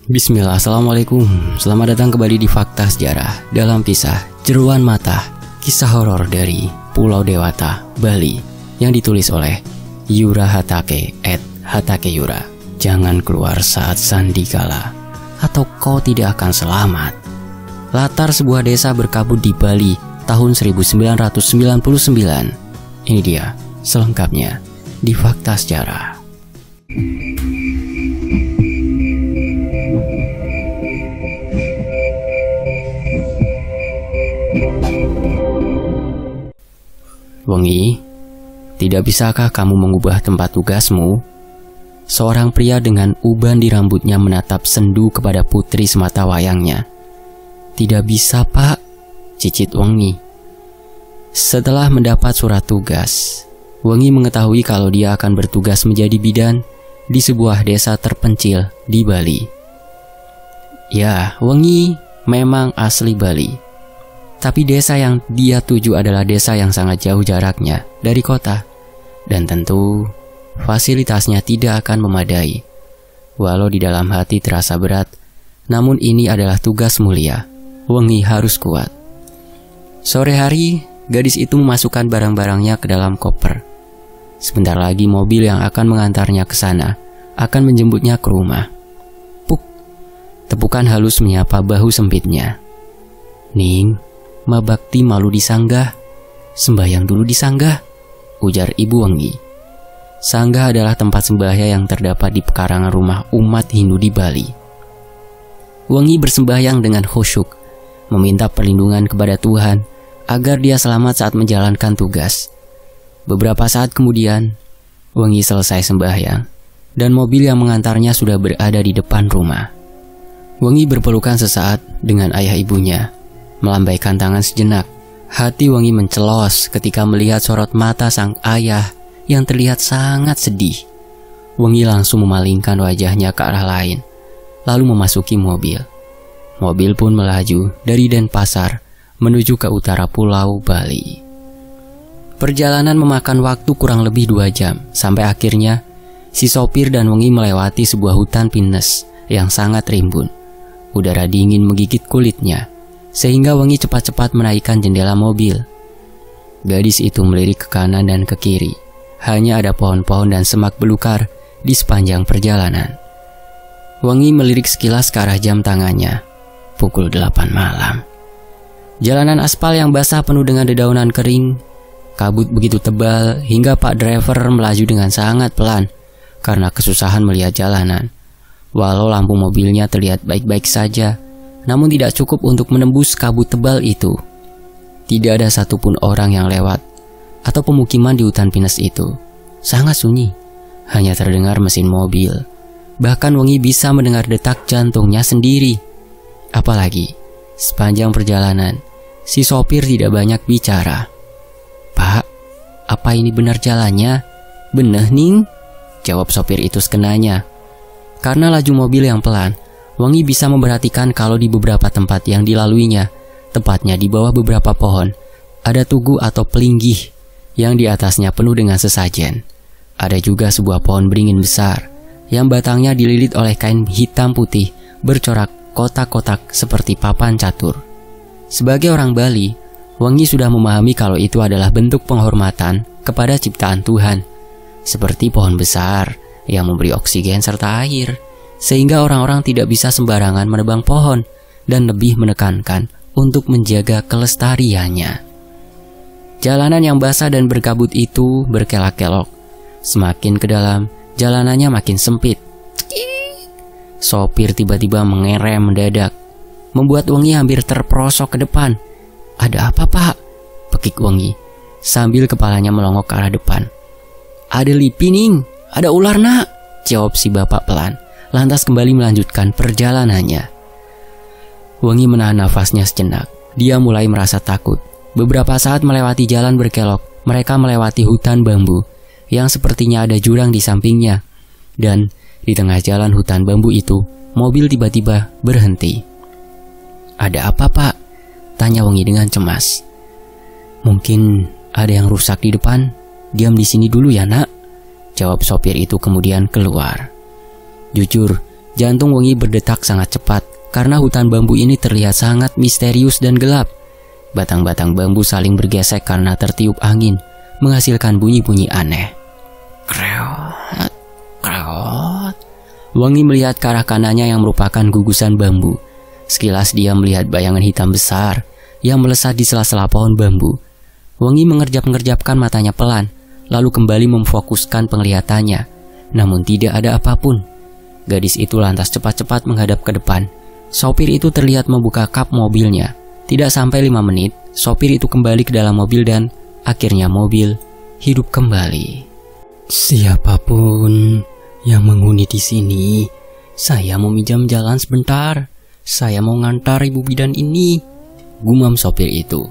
Bismillah, Assalamualaikum. Selamat datang kembali di Fakta Sejarah dalam kisah Jeruan Mata, kisah horor dari Pulau Dewata, Bali, yang ditulis oleh Yura Hatake @Hatake Yura. Jangan keluar saat sandikala, atau kau tidak akan selamat. Latar sebuah desa berkabut di Bali tahun 1999. Ini dia selengkapnya di Fakta Sejarah. Wengi, tidak bisakah kamu mengubah tempat tugasmu? Seorang pria dengan uban di rambutnya menatap sendu kepada putri semata wayangnya. Tidak bisa, Pak, cicit Wengi. Setelah mendapat surat tugas, Wengi mengetahui kalau dia akan bertugas menjadi bidan di sebuah desa terpencil di Bali. Ya, Wengi memang asli Bali. Tapi desa yang dia tuju adalah desa yang sangat jauh jaraknya dari kota. Dan tentu fasilitasnya tidak akan memadai. Walau di dalam hati terasa berat, namun ini adalah tugas mulia. Wengi harus kuat. Sore hari, gadis itu memasukkan barang-barangnya ke dalam koper. Sebentar lagi mobil yang akan mengantarnya ke sana akan menjemputnya ke rumah. Puk, tepukan halus menyapa bahu sempitnya. Ning, mabakti malu disanggah, sembahyang dulu disanggah, ujar Ibu Wengi. Sanggah adalah tempat sembahyang yang terdapat di pekarangan rumah umat Hindu di Bali. Wengi bersembahyang dengan khusyuk, meminta perlindungan kepada Tuhan agar dia selamat saat menjalankan tugas. Beberapa saat kemudian, Wengi selesai sembahyang, dan mobil yang mengantarnya sudah berada di depan rumah. Wengi berpelukan sesaat dengan ayah ibunya. Melambaikan tangan sejenak, hati Wengi mencelos ketika melihat sorot mata sang ayah yang terlihat sangat sedih. Wengi langsung memalingkan wajahnya ke arah lain, lalu memasuki mobil. Mobil pun melaju dari Denpasar menuju ke utara Pulau Bali. Perjalanan memakan waktu kurang lebih 2 jam, sampai akhirnya si sopir dan Wengi melewati sebuah hutan pinus yang sangat rimbun. Udara dingin menggigit kulitnya, sehingga Wengi cepat-cepat menaikkan jendela mobil. Gadis itu melirik ke kanan dan ke kiri. Hanya ada pohon-pohon dan semak belukar di sepanjang perjalanan. Wengi melirik sekilas ke arah jam tangannya. Pukul 8 malam. Jalanan aspal yang basah penuh dengan dedaunan kering. Kabut begitu tebal hingga Pak driver melaju dengan sangat pelan karena kesusahan melihat jalanan. Walau lampu mobilnya terlihat baik-baik saja, namun tidak cukup untuk menembus kabut tebal itu. Tidak ada satupun orang yang lewat atau pemukiman di hutan pinus itu. Sangat sunyi, hanya terdengar mesin mobil. Bahkan Wengi bisa mendengar detak jantungnya sendiri. Apalagi, sepanjang perjalanan, si sopir tidak banyak bicara. Pak, apa ini benar jalannya? Beneh ning, jawab sopir itu sekenanya. Karena laju mobil yang pelan, Wengi bisa memperhatikan kalau di beberapa tempat yang dilaluinya, tepatnya di bawah beberapa pohon, ada tugu atau pelinggih yang di atasnya penuh dengan sesajen. Ada juga sebuah pohon beringin besar yang batangnya dililit oleh kain hitam putih bercorak kotak-kotak seperti papan catur. Sebagai orang Bali, Wengi sudah memahami kalau itu adalah bentuk penghormatan kepada ciptaan Tuhan, seperti pohon besar yang memberi oksigen serta air, sehingga orang-orang tidak bisa sembarangan menebang pohon dan lebih menekankan untuk menjaga kelestariannya. Jalanan yang basah dan berkabut itu berkelak-kelok. Semakin ke dalam, jalanannya makin sempit. Sopir tiba-tiba mengerem mendadak, membuat Wengi hampir terperosok ke depan. Ada apa, Pak? Pekik Wengi sambil kepalanya melongok ke arah depan. Ada lipi ning, ada ular nak, jawab si bapak pelan. Lantas kembali melanjutkan perjalanannya. Wengi menahan nafasnya sejenak. Dia mulai merasa takut. Beberapa saat melewati jalan berkelok, mereka melewati hutan bambu yang sepertinya ada jurang di sampingnya. Dan di tengah jalan hutan bambu itu, mobil tiba-tiba berhenti. Ada apa, Pak? Tanya Wengi dengan cemas. Mungkin ada yang rusak di depan. Diam di sini dulu ya, nak, jawab sopir itu kemudian keluar. Jujur, Jantung Wengi berdetak sangat cepat karena hutan bambu ini terlihat sangat misterius dan gelap. Batang-batang bambu saling bergesek karena tertiup angin, menghasilkan bunyi-bunyi aneh. Kreot, kreot. Wengi melihat ke arah kanannya yang merupakan gugusan bambu. Sekilas dia melihat bayangan hitam besar yang melesat di sela-sela pohon bambu. Wengi mengerjap-ngerjapkan matanya pelan, lalu kembali memfokuskan penglihatannya. Namun tidak ada apapun. Gadis itu lantas cepat-cepat menghadap ke depan. Sopir itu terlihat membuka kap mobilnya. Tidak sampai 5 menit, sopir itu kembali ke dalam mobil dan akhirnya mobil hidup kembali. Siapapun yang menghuni di sini, saya mau minjam jalan sebentar. Saya mau ngantar ibu bidan ini, gumam sopir itu.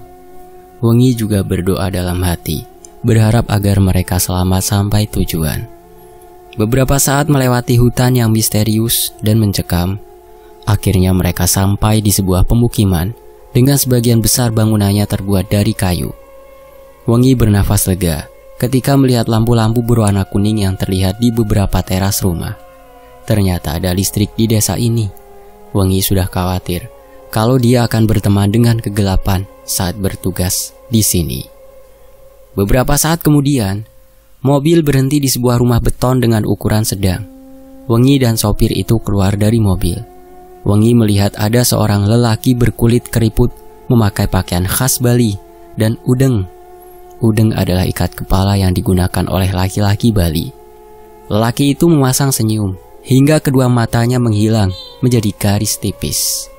Wengi juga berdoa dalam hati, berharap agar mereka selamat sampai tujuan. Beberapa saat melewati hutan yang misterius dan mencekam. Akhirnya mereka sampai di sebuah pemukiman dengan sebagian besar bangunannya terbuat dari kayu. Wengi bernafas lega ketika melihat lampu-lampu berwarna kuning yang terlihat di beberapa teras rumah. Ternyata ada listrik di desa ini. Wengi sudah khawatir kalau dia akan berteman dengan kegelapan saat bertugas di sini. Beberapa saat kemudian, mobil berhenti di sebuah rumah beton dengan ukuran sedang. Wengi dan sopir itu keluar dari mobil. Wengi melihat ada seorang lelaki berkulit keriput memakai pakaian khas Bali dan udeng. Udeng adalah ikat kepala yang digunakan oleh laki-laki Bali. Lelaki itu memasang senyum hingga kedua matanya menghilang menjadi garis tipis.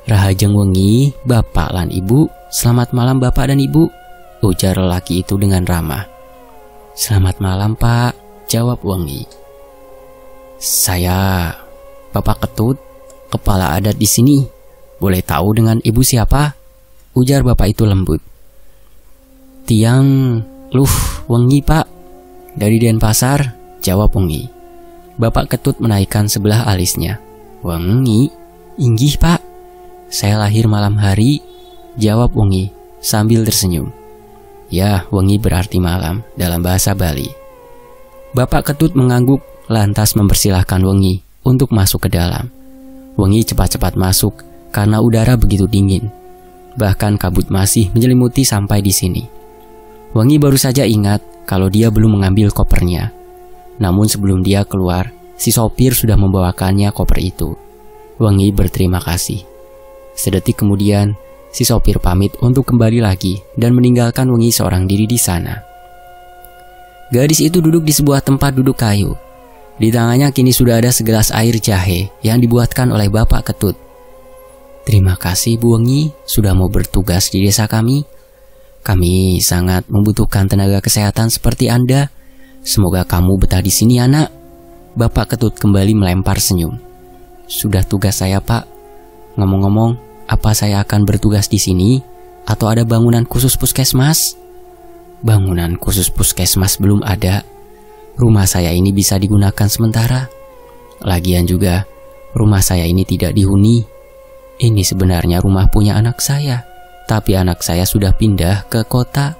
Rahajeng Wengi, bapak lan ibu, selamat malam bapak dan ibu, ujar lelaki itu dengan ramah. Selamat malam pak, jawab Wengi. Saya Bapak Ketut, kepala adat di sini. Boleh tahu dengan ibu siapa? Ujar bapak itu lembut. Tiang Luh Wengi pak, dari Denpasar, jawab Wengi. Bapak Ketut menaikkan sebelah alisnya. Wengi? Inggih pak, saya lahir malam hari, jawab Wengi sambil tersenyum. Ya, Wengi berarti malam dalam bahasa Bali. Bapak Ketut mengangguk lantas mempersilahkan Wengi untuk masuk ke dalam. Wengi cepat-cepat masuk karena udara begitu dingin. Bahkan kabut masih menyelimuti sampai di sini. Wengi baru saja ingat kalau dia belum mengambil kopernya. Namun sebelum dia keluar, si sopir sudah membawakannya koper itu. Wengi berterima kasih. Sedetik kemudian, si sopir pamit untuk kembali lagi dan meninggalkan Wengi seorang diri di sana. Gadis itu duduk di sebuah tempat duduk kayu. Di tangannya kini sudah ada segelas air jahe yang dibuatkan oleh Bapak Ketut. Terima kasih Bu Wengi sudah mau bertugas di desa kami. Kami sangat membutuhkan tenaga kesehatan seperti Anda. Semoga kamu betah di sini anak. Bapak Ketut kembali melempar senyum. Sudah tugas saya Pak. Ngomong-ngomong, apa saya akan bertugas di sini atau ada bangunan khusus puskesmas? Bangunan khusus puskesmas belum ada. Rumah saya ini bisa digunakan sementara. Lagian juga, rumah saya ini tidak dihuni. Ini sebenarnya rumah punya anak saya, tapi anak saya sudah pindah ke kota.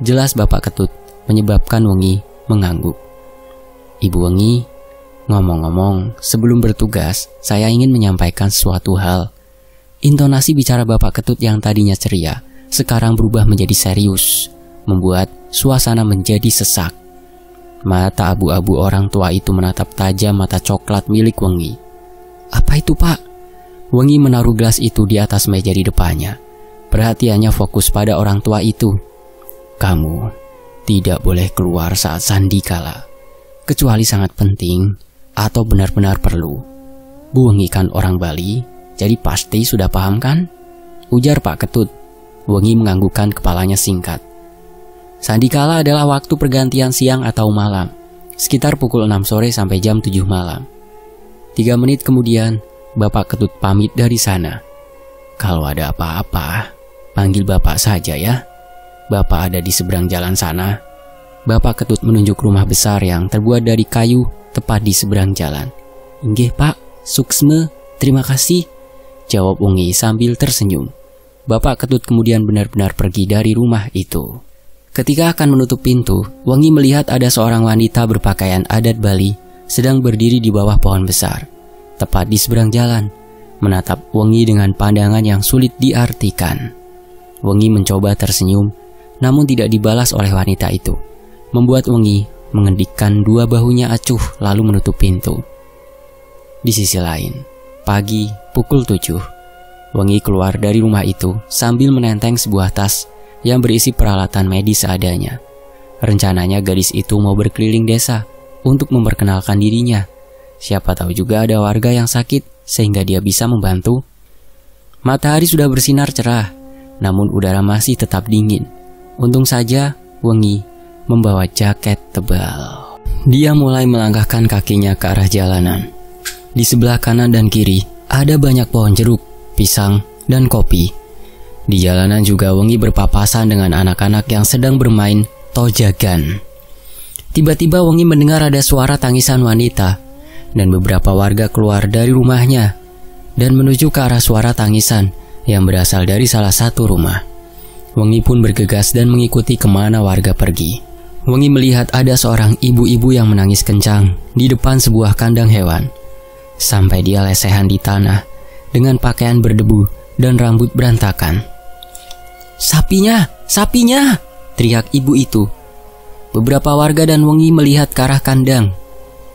Jelas Bapak Ketut, menyebabkan Wengi mengangguk. Ibu Wengi, ngomong-ngomong, sebelum bertugas, saya ingin menyampaikan suatu hal. Intonasi bicara Bapak Ketut yang tadinya ceria, sekarang berubah menjadi serius, membuat suasana menjadi sesak. Mata abu-abu orang tua itu menatap tajam mata coklat milik Wengi. Apa itu Pak? Wengi menaruh gelas itu di atas meja di depannya. Perhatiannya fokus pada orang tua itu. Kamu tidak boleh keluar saat sandikala, kecuali sangat penting atau benar-benar perlu. Bu Wengi kan orang Bali, jadi pasti sudah paham kan? Ujar Pak Ketut. Wengi menganggukkan kepalanya singkat. Sandikala adalah waktu pergantian siang atau malam, sekitar pukul 6 sore sampai jam 7 malam. 3 menit kemudian, Bapak Ketut pamit dari sana. Kalau ada apa-apa, panggil Bapak saja ya. Bapak ada di seberang jalan sana. Bapak Ketut menunjuk rumah besar yang terbuat dari kayu tepat di seberang jalan. Inggih Pak, suksme, terima kasih, jawab Wengi sambil tersenyum. Bapak Ketut kemudian benar-benar pergi dari rumah itu. Ketika akan menutup pintu, Wengi melihat ada seorang wanita berpakaian adat Bali sedang berdiri di bawah pohon besar. tepat di seberang jalan, menatap Wengi dengan pandangan yang sulit diartikan. Wengi mencoba tersenyum, namun tidak dibalas oleh wanita itu, membuat Wengi mengendikkan dua bahunya acuh lalu menutup pintu. Di sisi lain, pagi pukul 7, Wengi keluar dari rumah itu sambil menenteng sebuah tas yang berisi peralatan medis seadanya. Rencananya gadis itu mau berkeliling desa untuk memperkenalkan dirinya. Siapa tahu juga ada warga yang sakit sehingga dia bisa membantu. Matahari sudah bersinar cerah, namun udara masih tetap dingin. Untung saja Wengi membawa jaket tebal. Dia mulai melangkahkan kakinya ke arah jalanan. Di sebelah kanan dan kiri ada banyak pohon jeruk, pisang, dan kopi. Di jalanan juga Wengi berpapasan dengan anak-anak yang sedang bermain tojagan. Tiba-tiba Wengi mendengar ada suara tangisan wanita, dan beberapa warga keluar dari rumahnya dan menuju ke arah suara tangisan yang berasal dari salah satu rumah. Wengi pun bergegas dan mengikuti kemana warga pergi. Wengi melihat ada seorang ibu-ibu yang menangis kencang di depan sebuah kandang hewan. Sampai dia lesehan di tanah dengan pakaian berdebu dan rambut berantakan. "Sapinya! Sapinya!" teriak ibu itu. Beberapa warga dan Wengi melihat ke arah kandang.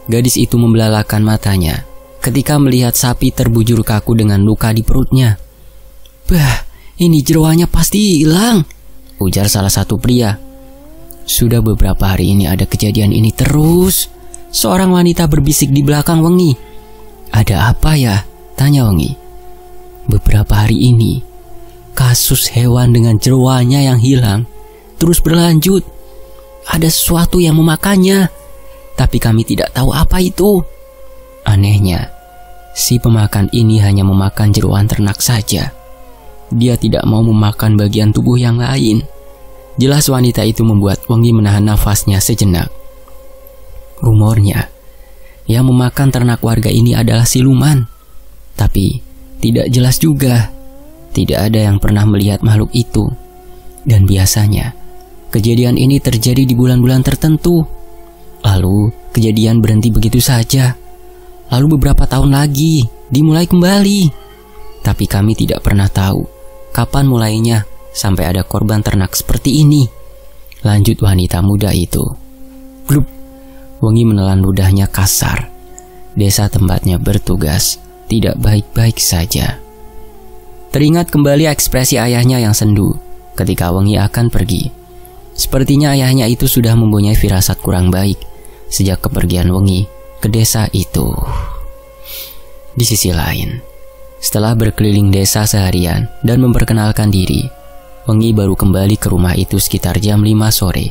Gadis itu membelalakan matanya ketika melihat sapi terbujur kaku dengan luka di perutnya. "Bah, ini jeroannya pasti hilang," ujar salah satu pria. "Sudah beberapa hari ini ada kejadian ini terus," seorang wanita berbisik di belakang Wengi. "Ada apa ya?" tanya Wengi. "Beberapa hari ini kasus hewan dengan jeroannya yang hilang terus berlanjut. Ada sesuatu yang memakannya, tapi kami tidak tahu apa itu. Anehnya, si pemakan ini hanya memakan jeroan ternak saja. Dia tidak mau memakan bagian tubuh yang lain." Jelas wanita itu membuat Wengi menahan nafasnya sejenak. Rumornya, yang memakan ternak warga ini adalah siluman. Tapi tidak jelas juga. Tidak ada yang pernah melihat makhluk itu. Dan biasanya kejadian ini terjadi di bulan-bulan tertentu. Lalu kejadian berhenti begitu saja. Lalu beberapa tahun lagi dimulai kembali. Tapi kami tidak pernah tahu kapan mulainya sampai ada korban ternak seperti ini, lanjut wanita muda itu. Glup. Wengi menelan ludahnya kasar. Desa tempatnya bertugas tidak baik-baik saja. Teringat kembali ekspresi ayahnya yang sendu ketika Wengi akan pergi. Sepertinya ayahnya itu sudah mempunyai firasat kurang baik sejak kepergian Wengi ke desa itu. Di sisi lain, setelah berkeliling desa seharian dan memperkenalkan diri, Wengi baru kembali ke rumah itu sekitar jam 5 sore.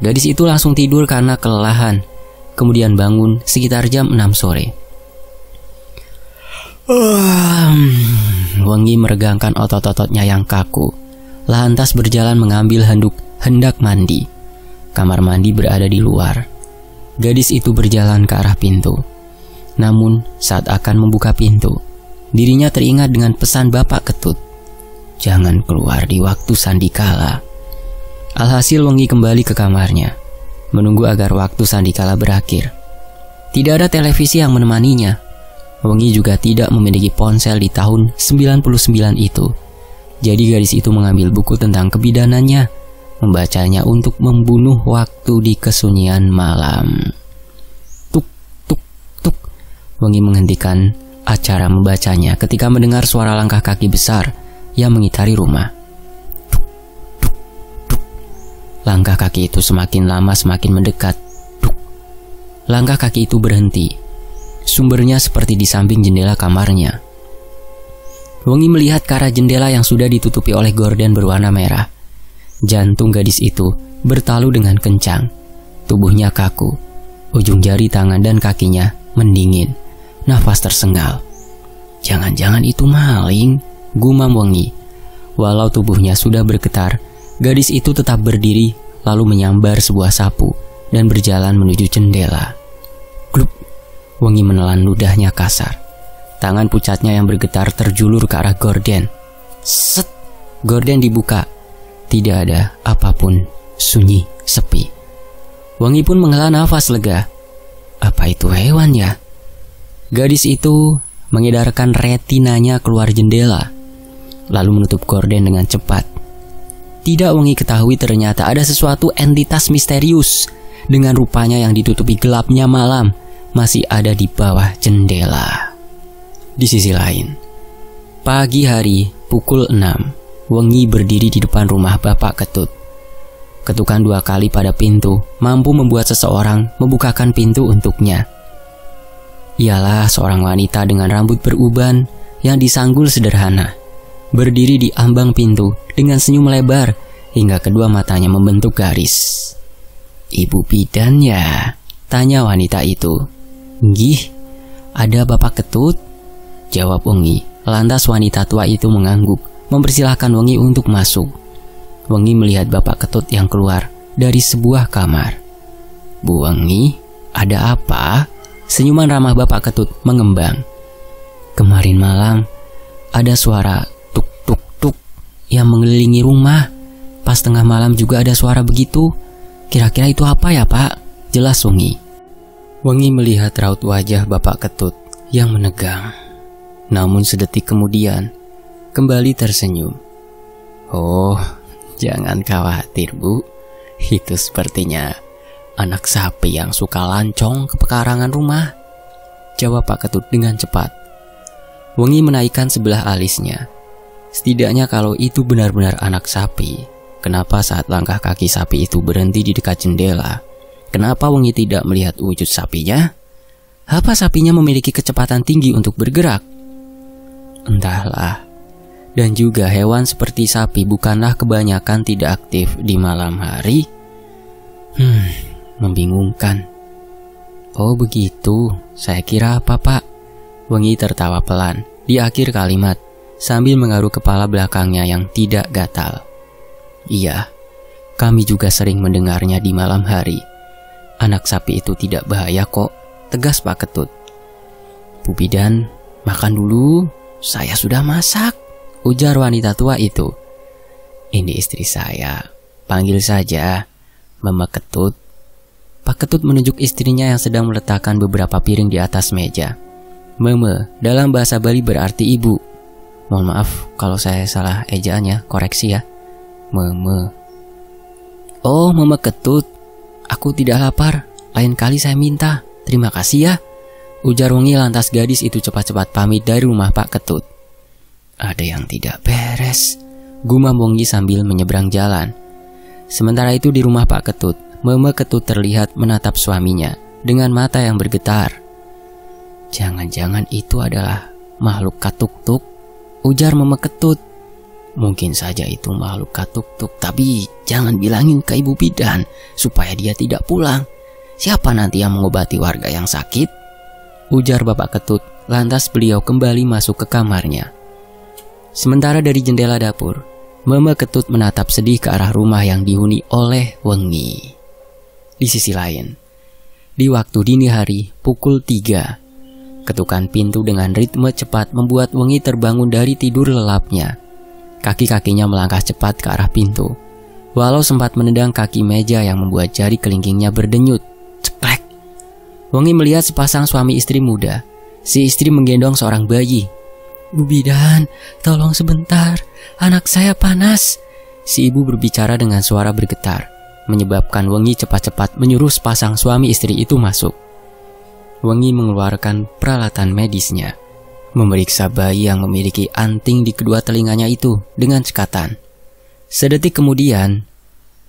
Gadis itu langsung tidur karena kelelahan, kemudian bangun sekitar jam 6 sore. Wengi meregangkan otot-ototnya yang kaku, lantas berjalan mengambil handuk hendak mandi. Kamar mandi berada di luar. Gadis itu berjalan ke arah pintu. Namun saat akan membuka pintu, dirinya teringat dengan pesan Bapak Ketut. Jangan keluar di waktu sandikala. Alhasil Wengi kembali ke kamarnya, menunggu agar waktu sandikala berakhir. Tidak ada televisi yang menemaninya. Wengi juga tidak memiliki ponsel di tahun 99 itu. Jadi gadis itu mengambil buku tentang kebidanannya, membacanya untuk membunuh waktu di kesunyian malam. Tuk, tuk, tuk. Wengi menghentikan acara membacanya ketika mendengar suara langkah kaki besar yang mengitari rumah. Duk, duk, duk. Langkah kaki itu semakin lama semakin mendekat. Duk. Langkah kaki itu berhenti. Sumbernya seperti di samping jendela kamarnya. Wengi melihat ke arah jendela yang sudah ditutupi oleh gorden berwarna merah. Jantung gadis itu bertalu dengan kencang. Tubuhnya kaku. Ujung jari tangan dan kakinya mendingin. Nafas tersengal. Jangan-jangan itu maling, gumam Wengi. Walau tubuhnya sudah bergetar, gadis itu tetap berdiri lalu menyambar sebuah sapu dan berjalan menuju jendela. Glup. Wengi menelan ludahnya kasar. Tangan pucatnya yang bergetar terjulur ke arah gorden. Set. Gorden dibuka. Tidak ada apapun, sunyi, sepi. Wengi pun menghela nafas lega. Apa itu hewan ya? Gadis itu mengedarkan retinanya keluar jendela, lalu menutup gorden dengan cepat. Tidak Wengi ketahui ternyata ada sesuatu entitas misterius dengan rupanya yang ditutupi gelapnya malam masih ada di bawah jendela. Di sisi lain, pagi hari pukul 6, Wengi berdiri di depan rumah Bapak Ketut. Ketukan 2 kali pada pintu mampu membuat seseorang membukakan pintu untuknya. Ialah seorang wanita dengan rambut beruban yang disanggul sederhana, berdiri di ambang pintu dengan senyum lebar hingga kedua matanya membentuk garis. "Ibu bidan ya?" tanya wanita itu. "Nggih, ada Bapak Ketut?" jawab Wengi. Lantas wanita tua itu mengangguk, mempersilahkan Wengi untuk masuk. Wengi melihat Bapak Ketut yang keluar dari sebuah kamar. "Bu Wengi, ada apa?" Senyuman ramah Bapak Ketut mengembang. "Kemarin malam ada suara tuk-tuk-tuk yang mengelilingi rumah. Pas tengah malam juga ada suara begitu. Kira-kira itu apa ya, Pak?" jelas Wengi. Wengi melihat raut wajah Bapak Ketut yang menegang. Namun sedetik kemudian kembali tersenyum. "Oh, jangan khawatir, Bu. Itu sepertinya anak sapi yang suka lancong ke pekarangan rumah," jawab Pak Ketut dengan cepat. Wengi menaikkan sebelah alisnya. Setidaknya kalau itu benar-benar anak sapi, kenapa saat langkah kaki sapi itu berhenti di dekat jendela? Kenapa Wengi tidak melihat wujud sapinya? Apa sapinya memiliki kecepatan tinggi untuk bergerak? Entahlah. Dan juga hewan seperti sapi bukanlah kebanyakan tidak aktif di malam hari. Membingungkan. "Oh begitu, saya kira apa, Pak?" Wengi tertawa pelan di akhir kalimat sambil mengaruk kepala belakangnya yang tidak gatal. "Iya, kami juga sering mendengarnya di malam hari. Anak sapi itu tidak bahaya kok," tegas Pak Ketut. "Bu bidan, makan dulu, saya sudah masak," ujar wanita tua itu. "Ini istri saya, panggil saja Mama Ketut." Pak Ketut menunjuk istrinya yang sedang meletakkan beberapa piring di atas meja. "Meme" dalam bahasa Bali berarti ibu. Mohon maaf kalau saya salah ejaannya, koreksi ya. Meme. "Oh, Mama Ketut, aku tidak lapar. Lain kali saya minta. Terima kasih ya," ujar Wengi. Lantas gadis itu cepat-cepat pamit dari rumah Pak Ketut. "Ada yang tidak beres," gumam Wengi sambil menyeberang jalan. Sementara itu di rumah Pak Ketut, Mama Ketut terlihat menatap suaminya dengan mata yang bergetar. "Jangan-jangan itu adalah makhluk katuk-tuk," ujar Mama Ketut. "Mungkin saja itu makhluk katuk-tuk, tapi jangan bilangin ke Ibu bidan supaya dia tidak pulang. Siapa nanti yang mengobati warga yang sakit?" ujar Bapak Ketut. Lantas beliau kembali masuk ke kamarnya. Sementara dari jendela dapur, Mama Ketut menatap sedih ke arah rumah yang dihuni oleh Wengi. Di sisi lain, di waktu dini hari pukul 3, ketukan pintu dengan ritme cepat membuat Wengi terbangun dari tidur lelapnya. Kaki-kakinya melangkah cepat ke arah pintu. Walau sempat menendang kaki meja yang membuat jari kelingkingnya berdenyut. Ceklek. Wengi melihat sepasang suami istri muda. Si istri menggendong seorang bayi. "Bu bidan, tolong sebentar, anak saya panas." Si ibu berbicara dengan suara bergetar, menyebabkan Wengi cepat-cepat menyuruh sepasang suami istri itu masuk. Wengi mengeluarkan peralatan medisnya, memeriksa bayi yang memiliki anting di kedua telinganya itu dengan cekatan. Sedetik kemudian,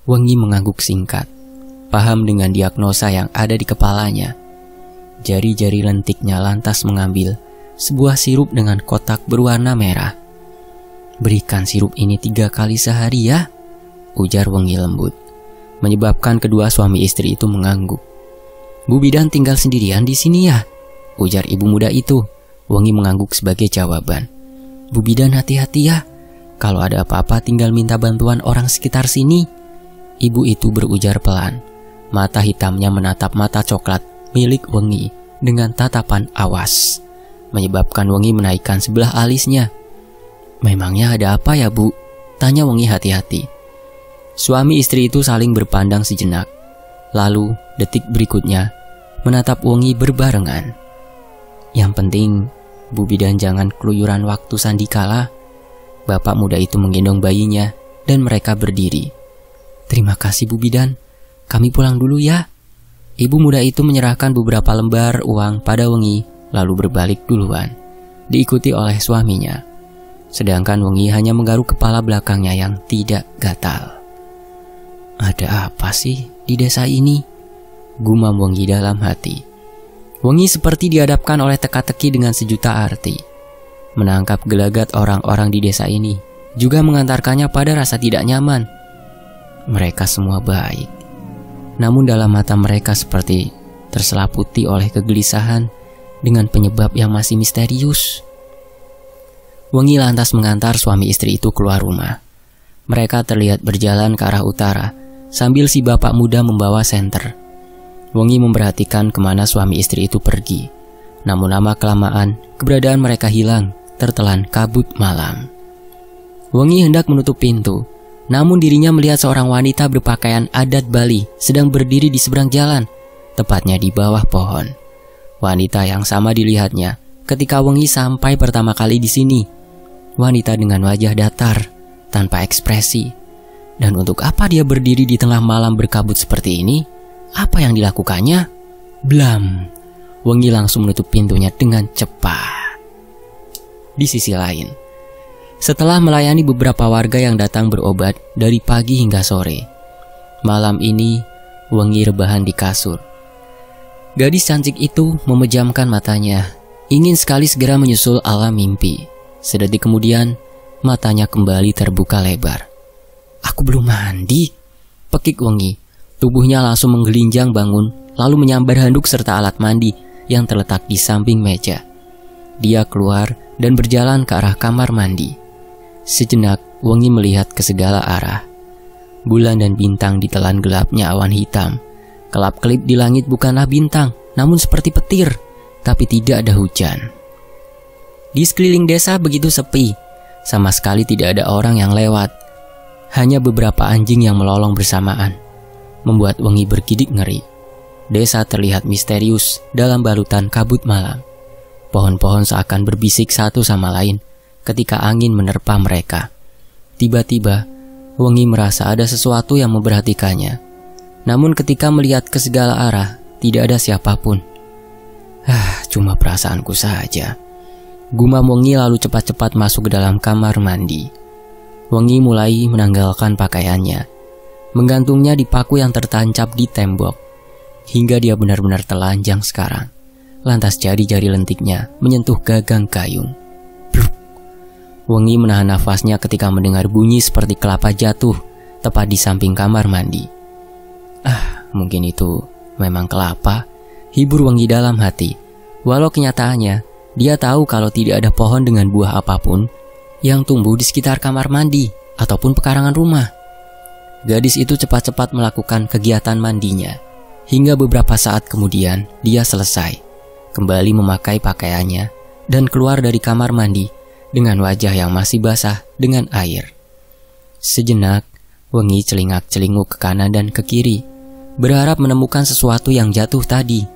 Wengi mengangguk singkat, paham dengan diagnosa yang ada di kepalanya. Jari-jari lentiknya lantas mengambil sebuah sirup dengan kotak berwarna merah. "Berikan sirup ini 3 kali sehari ya," ujar Wengi lembut, menyebabkan kedua suami istri itu mengangguk. "Bu bidan tinggal sendirian di sini ya?" ujar ibu muda itu. Wengi mengangguk sebagai jawaban. "Bu bidan hati-hati ya. Kalau ada apa-apa tinggal minta bantuan orang sekitar sini." Ibu itu berujar pelan. Mata hitamnya menatap mata coklat milik Wengi dengan tatapan awas, menyebabkan Wengi menaikkan sebelah alisnya. "Memangnya ada apa ya, Bu?" tanya Wengi hati-hati. Suami istri itu saling berpandang sejenak. Lalu detik berikutnya menatap Wengi berbarengan. Yang penting, Bu Bidan jangan keluyuran waktu sandikala. Bapak muda itu menggendong bayinya dan mereka berdiri. Terima kasih Bu Bidan, kami pulang dulu ya. Ibu muda itu menyerahkan beberapa lembar uang pada Wengi lalu berbalik duluan, diikuti oleh suaminya. Sedangkan Wengi hanya menggaruk kepala belakangnya yang tidak gatal. Ada apa sih di desa ini? Gumam Wengi dalam hati. Wengi seperti dihadapkan oleh teka-teki dengan sejuta arti. Menangkap gelagat orang-orang di desa ini juga mengantarkannya pada rasa tidak nyaman. Mereka semua baik, namun dalam mata mereka seperti terselaputi oleh kegelisahan dengan penyebab yang masih misterius. Wengi lantas mengantar suami istri itu keluar rumah. Mereka terlihat berjalan ke arah utara sambil si bapak muda membawa senter. Wengi memperhatikan kemana suami istri itu pergi. Namun lama-kelamaan keberadaan mereka hilang tertelan kabut malam. Wengi hendak menutup pintu, namun dirinya melihat seorang wanita berpakaian adat Bali sedang berdiri di seberang jalan, tepatnya di bawah pohon. Wanita yang sama dilihatnya ketika Wengi sampai pertama kali di sini. Wanita dengan wajah datar, tanpa ekspresi. Dan untuk apa dia berdiri di tengah malam berkabut seperti ini? Apa yang dilakukannya? Blam! Wengi langsung menutup pintunya dengan cepat. Di sisi lain, setelah melayani beberapa warga yang datang berobat dari pagi hingga sore, malam ini Wengi rebahan di kasur. Gadis cantik itu memejamkan matanya, ingin sekali segera menyusul alam mimpi. Sedetik kemudian, matanya kembali terbuka lebar. Aku belum mandi, pekik Wengi. Tubuhnya langsung menggelinjang bangun, lalu menyambar handuk serta alat mandi yang terletak di samping meja. Dia keluar dan berjalan ke arah kamar mandi. Sejenak, Wengi melihat ke segala arah. Bulan dan bintang ditelan gelapnya awan hitam. Kelap-kelip di langit bukanlah bintang, namun seperti petir, tapi tidak ada hujan. Di sekeliling desa begitu sepi, sama sekali tidak ada orang yang lewat. Hanya beberapa anjing yang melolong bersamaan, membuat Wengi bergidik ngeri. Desa terlihat misterius dalam balutan kabut malam. Pohon-pohon seakan berbisik satu sama lain ketika angin menerpa mereka. Tiba-tiba, Wengi merasa ada sesuatu yang memperhatikannya. Namun ketika melihat ke segala arah, tidak ada siapapun. Cuma perasaanku saja. Gumam Wengi lalu cepat-cepat masuk ke dalam kamar mandi. Wengi mulai menanggalkan pakaiannya, menggantungnya di paku yang tertancap di tembok, hingga dia benar-benar telanjang sekarang. Lantas jari-jari lentiknya menyentuh gagang kayung. Bluk. Wengi menahan nafasnya ketika mendengar bunyi seperti kelapa jatuh tepat di samping kamar mandi. Mungkin itu memang kelapa, hibur Wengi dalam hati. Walau kenyataannya, dia tahu kalau tidak ada pohon dengan buah apapun yang tumbuh di sekitar kamar mandi ataupun pekarangan rumah. Gadis itu cepat-cepat melakukan kegiatan mandinya, hingga beberapa saat kemudian dia selesai, kembali memakai pakaiannya, dan keluar dari kamar mandi dengan wajah yang masih basah dengan air. Sejenak, Wengi celingak-celinguk ke kanan dan ke kiri, berharap menemukan sesuatu yang jatuh tadi.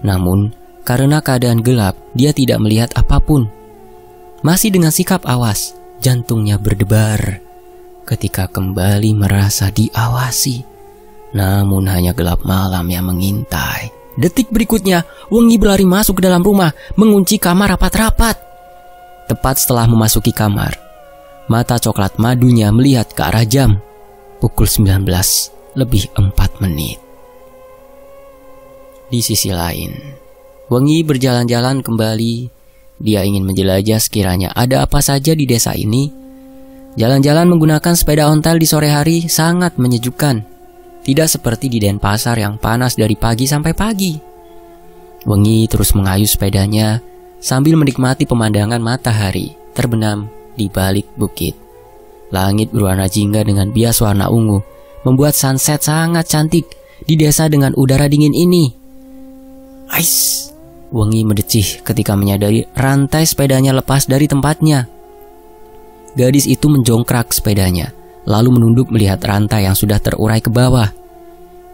Namun, karena keadaan gelap, dia tidak melihat apapun. Masih dengan sikap awas, jantungnya berdebar ketika kembali merasa diawasi. Namun hanya gelap malam yang mengintai. Detik berikutnya, Wengi berlari masuk ke dalam rumah, mengunci kamar rapat-rapat. Tepat setelah memasuki kamar, mata coklat madunya melihat ke arah jam. Pukul 19:04. Di sisi lain, Wengi berjalan-jalan kembali. Dia ingin menjelajah sekiranya ada apa saja di desa ini. Jalan-jalan menggunakan sepeda ontel di sore hari sangat menyejukkan. Tidak seperti di Denpasar yang panas dari pagi sampai pagi. Wengi terus mengayuh sepedanya sambil menikmati pemandangan matahari terbenam di balik bukit. Langit berwarna jingga dengan bias warna ungu membuat sunset sangat cantik di desa dengan udara dingin ini. Ais! Wengi mendecih ketika menyadari rantai sepedanya lepas dari tempatnya. Gadis itu menjongkrak sepedanya, lalu menunduk melihat rantai yang sudah terurai ke bawah.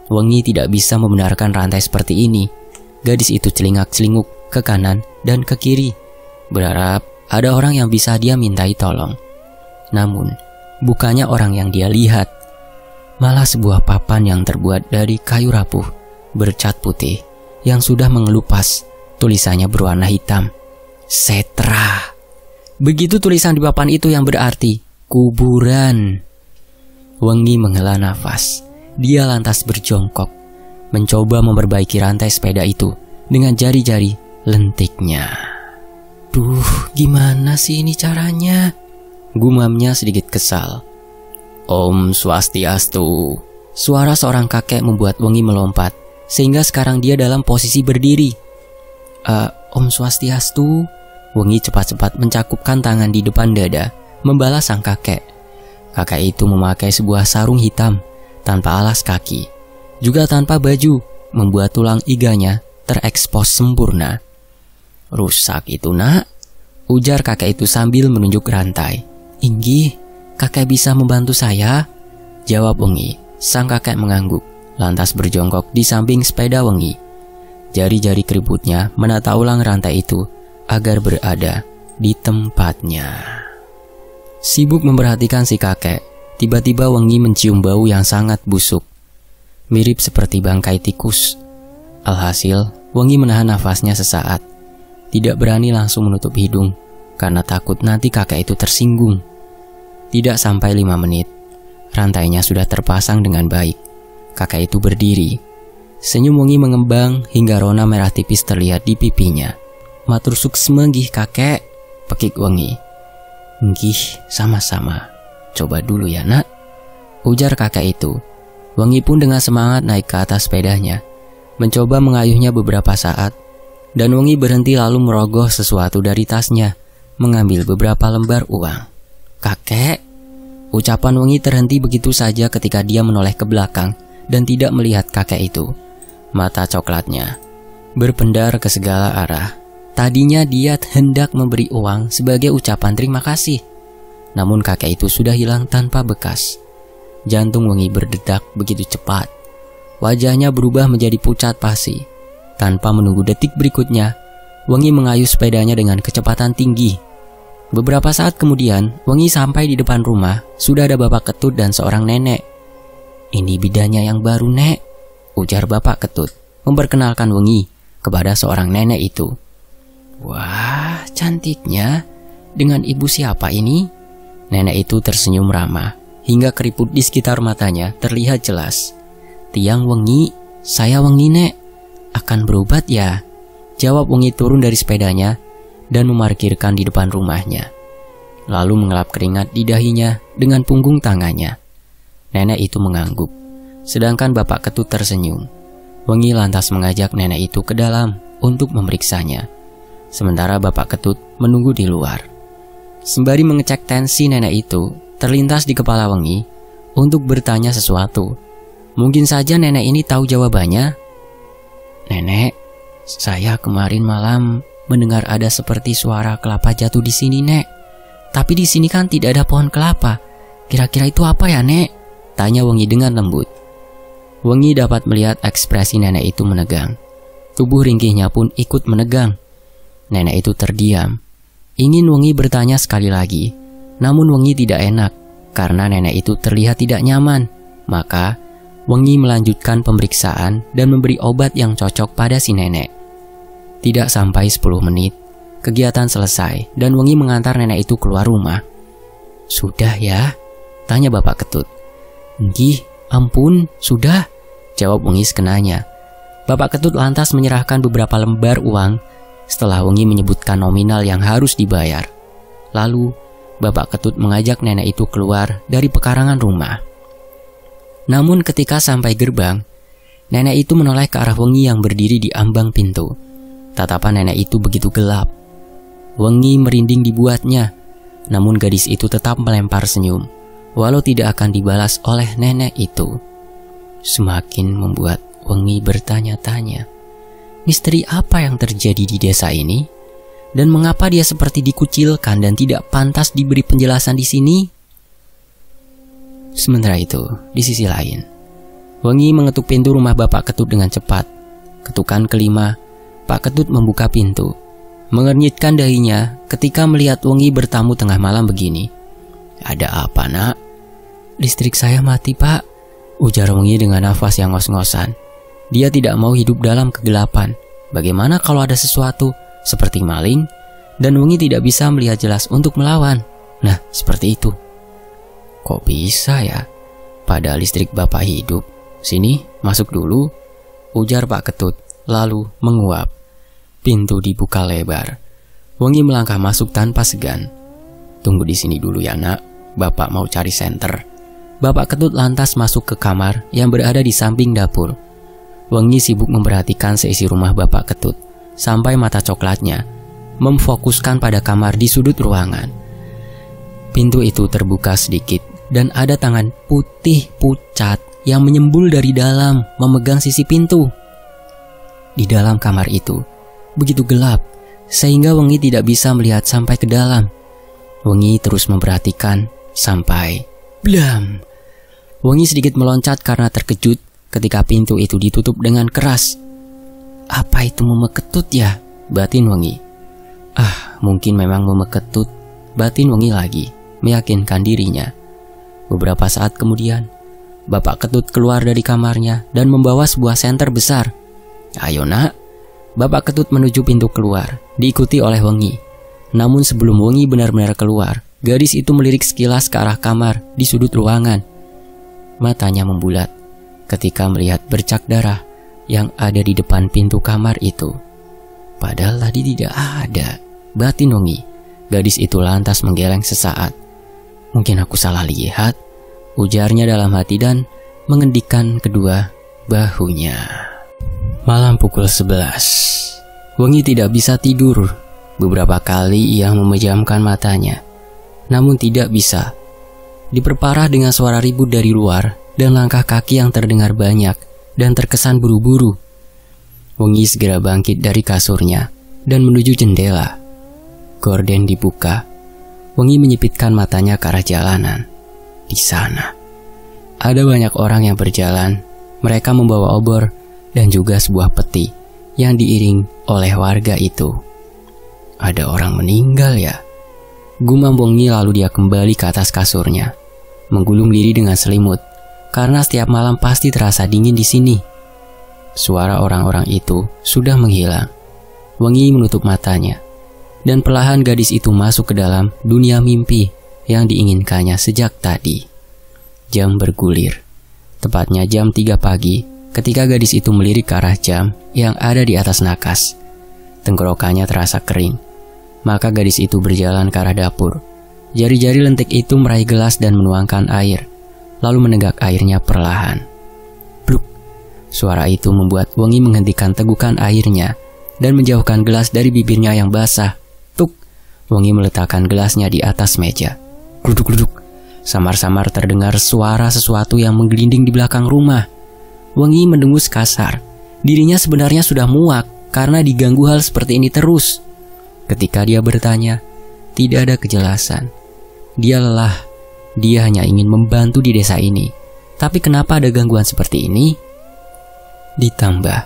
Wengi tidak bisa membenarkan rantai seperti ini. Gadis itu celingak-celinguk ke kanan dan ke kiri, berharap ada orang yang bisa dia mintai tolong. Namun, bukannya orang yang dia lihat, malah sebuah papan yang terbuat dari kayu rapuh bercat putih yang sudah mengelupas. Tulisannya berwarna hitam, Setra. Begitu tulisan di papan itu yang berarti kuburan. Wengi menghela nafas. Dia lantas berjongkok, mencoba memperbaiki rantai sepeda itu dengan jari-jari lentiknya. Duh, gimana sih ini caranya? Gumamnya sedikit kesal. Om Swastiastu. Suara seorang kakek membuat Wengi melompat, sehingga sekarang dia dalam posisi berdiri. Om Swastiastu. Wengi cepat-cepat mencakupkan tangan di depan dada, membalas sang kakek. Kakek itu memakai sebuah sarung hitam, tanpa alas kaki, juga tanpa baju, membuat tulang iganya terekspos sempurna. Rusak itu, nak, ujar kakek itu sambil menunjuk rantai. Inggih, kakek bisa membantu saya, jawab Wengi. Sang kakek mengangguk, lantas berjongkok di samping sepeda Wengi. Jari-jari keriputnya menata ulang rantai itu agar berada di tempatnya. Sibuk memperhatikan si kakek, tiba-tiba Wengi mencium bau yang sangat busuk, mirip seperti bangkai tikus. Alhasil, Wengi menahan nafasnya sesaat, tidak berani langsung menutup hidung karena takut nanti kakek itu tersinggung. Tidak sampai 5 menit, rantainya sudah terpasang dengan baik. Kakek itu berdiri. Senyum Wengi mengembang hingga rona merah tipis terlihat di pipinya. Matur suksma nggih kakek, pekik Wengi. Nggih, sama-sama. Coba dulu ya, nak, ujar kakek itu. Wengi pun dengan semangat naik ke atas sepedanya, mencoba mengayuhnya beberapa saat, dan Wengi berhenti lalu merogoh sesuatu dari tasnya, mengambil beberapa lembar uang. Kakek, ucapan Wengi terhenti begitu saja ketika dia menoleh ke belakang dan tidak melihat kakek itu. Mata coklatnya berpendar ke segala arah. Tadinya dia hendak memberi uang sebagai ucapan terima kasih, namun kakek itu sudah hilang tanpa bekas. Jantung Wengi berdetak begitu cepat. Wajahnya berubah menjadi pucat pasi. Tanpa menunggu detik berikutnya, Wengi mengayuh sepedanya dengan kecepatan tinggi. Beberapa saat kemudian, Wengi sampai di depan rumah. Sudah ada Bapak Ketut dan seorang nenek. Ini bidannya yang baru, Nek, ujar Bapak Ketut, memperkenalkan Wengi kepada seorang nenek itu. Wah, cantiknya. Dengan ibu siapa ini? Nenek itu tersenyum ramah, hingga keriput di sekitar matanya terlihat jelas. Tiang Wengi, saya Wengi, Nek. Akan berobat ya? Jawab Wengi turun dari sepedanya dan memarkirkan di depan rumahnya. Lalu mengelap keringat di dahinya dengan punggung tangannya. Nenek itu mengangguk, sedangkan Bapak Ketut tersenyum. Wengi lantas mengajak nenek itu ke dalam untuk memeriksanya. Sementara Bapak Ketut menunggu di luar. Sembari mengecek tensi nenek itu, terlintas di kepala Wengi untuk bertanya sesuatu. Mungkin saja nenek ini tahu jawabannya. Nenek, saya kemarin malam mendengar ada seperti suara kelapa jatuh di sini, Nek. Tapi di sini kan tidak ada pohon kelapa. Kira-kira itu apa ya, Nek? Tanya Wengi dengan lembut. Wengi dapat melihat ekspresi nenek itu menegang. Tubuh ringkihnya pun ikut menegang. Nenek itu terdiam. Ingin Wengi bertanya sekali lagi, namun Wengi tidak enak karena nenek itu terlihat tidak nyaman. Maka Wengi melanjutkan pemeriksaan dan memberi obat yang cocok pada si nenek. Tidak sampai 10 menit, kegiatan selesai dan Wengi mengantar nenek itu keluar rumah. Sudah ya? Tanya Bapak Ketut. Nggih, ampun, sudah, jawab Wengi sekenanya. Bapak Ketut lantas menyerahkan beberapa lembar uang setelah Wengi menyebutkan nominal yang harus dibayar. Lalu, Bapak Ketut mengajak nenek itu keluar dari pekarangan rumah. Namun ketika sampai gerbang, nenek itu menoleh ke arah Wengi yang berdiri di ambang pintu. Tatapan nenek itu begitu gelap. Wengi merinding dibuatnya, namun gadis itu tetap melempar senyum, walau tidak akan dibalas oleh nenek itu. Semakin membuat Wengi bertanya-tanya, misteri apa yang terjadi di desa ini? Dan mengapa dia seperti dikucilkan dan tidak pantas diberi penjelasan di sini? Sementara itu, di sisi lain, Wengi mengetuk pintu rumah Bapak Ketut dengan cepat. Ketukan kelima, Pak Ketut membuka pintu, mengernyitkan dahinya ketika melihat Wengi bertamu tengah malam begini. "Ada apa, Nak?" "Listrik saya mati, Pak," ujar Wengi dengan nafas yang ngos-ngosan. Dia tidak mau hidup dalam kegelapan. Bagaimana kalau ada sesuatu seperti maling dan Wengi tidak bisa melihat jelas untuk melawan? Nah, seperti itu. "Kok bisa ya? Padahal listrik Bapak hidup. Sini, masuk dulu," ujar Pak Ketut, lalu menguap. Pintu dibuka lebar. Wengi melangkah masuk tanpa segan. "Tunggu di sini dulu ya, Nak. Bapak mau cari senter." Bapak Ketut lantas masuk ke kamar yang berada di samping dapur. Wengi sibuk memperhatikan seisi rumah Bapak Ketut, sampai mata coklatnya memfokuskan pada kamar di sudut ruangan. Pintu itu terbuka sedikit dan ada tangan putih pucat yang menyembul dari dalam memegang sisi pintu. Di dalam kamar itu begitu gelap sehingga Wengi tidak bisa melihat sampai ke dalam. Wengi terus memperhatikan sampai blam. Wengi sedikit meloncat karena terkejut ketika pintu itu ditutup dengan keras. "Apa itu memeketut ya?" batin Wengi. Mungkin memang memeketut, batin Wengi lagi, meyakinkan dirinya. Beberapa saat kemudian, Bapak Ketut keluar dari kamarnya dan membawa sebuah senter besar. "Ayo, Nak." Bapak Ketut menuju pintu keluar, diikuti oleh Wengi. Namun sebelum Wengi benar-benar keluar, gadis itu melirik sekilas ke arah kamar di sudut ruangan. Matanya membulat ketika melihat bercak darah yang ada di depan pintu kamar itu. Padahal tadi tidak ada, batin Wengi. Gadis itu lantas menggeleng sesaat. "Mungkin aku salah lihat," ujarnya dalam hati dan mengendikkan kedua bahunya. Malam pukul 11. Wengi tidak bisa tidur. Beberapa kali ia memejamkan matanya, namun tidak bisa. Diperparah dengan suara ribut dari luar dan langkah kaki yang terdengar banyak dan terkesan buru-buru. Wengi segera bangkit dari kasurnya dan menuju jendela. Gorden dibuka. Wengi menyipitkan matanya ke arah jalanan. Di sana ada banyak orang yang berjalan. Mereka membawa obor dan juga sebuah peti yang diiring oleh warga itu. "Ada orang meninggal ya?" gumam Wengi, lalu dia kembali ke atas kasurnya, menggulung diri dengan selimut karena setiap malam pasti terasa dingin di sini. Suara orang-orang itu sudah menghilang. Wengi menutup matanya dan perlahan gadis itu masuk ke dalam dunia mimpi yang diinginkannya sejak tadi. Jam bergulir. Tepatnya jam 3 pagi ketika gadis itu melirik ke arah jam yang ada di atas nakas. Tenggorokannya terasa kering. Maka gadis itu berjalan ke arah dapur. Jari-jari lentik itu meraih gelas dan menuangkan air, lalu menegak airnya perlahan. Bluk. Suara itu membuat Wengi menghentikan tegukan airnya dan menjauhkan gelas dari bibirnya yang basah. Tuk. Wengi meletakkan gelasnya di atas meja. Gluduk-gluduk. Samar-samar terdengar suara sesuatu yang menggelinding di belakang rumah. Wengi mendengus kasar. Dirinya sebenarnya sudah muak karena diganggu hal seperti ini terus. Ketika dia bertanya, tidak ada kejelasan. Dia lelah. Dia hanya ingin membantu di desa ini. Tapi kenapa ada gangguan seperti ini? Ditambah,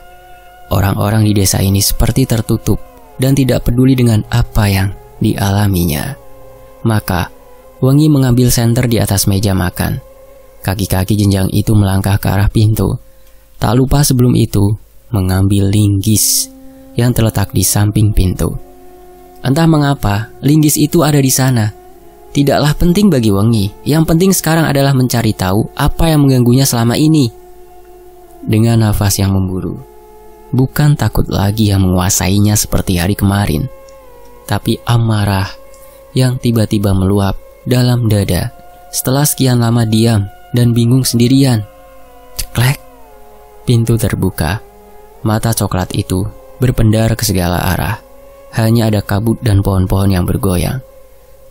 orang-orang di desa ini seperti tertutup dan tidak peduli dengan apa yang dialaminya. Maka, Wengi mengambil senter di atas meja makan. Kaki-kaki jenjang itu melangkah ke arah pintu. Tak lupa sebelum itu mengambil linggis yang terletak di samping pintu. Entah mengapa linggis itu ada di sana. Tidaklah penting bagi Wengi. Yang penting sekarang adalah mencari tahu apa yang mengganggunya selama ini. Dengan nafas yang memburu, bukan takut lagi yang menguasainya seperti hari kemarin, tapi amarah yang tiba-tiba meluap dalam dada setelah sekian lama diam dan bingung sendirian. Ceklek. Pintu terbuka. Mata coklat itu berpendar ke segala arah. Hanya ada kabut dan pohon-pohon yang bergoyang.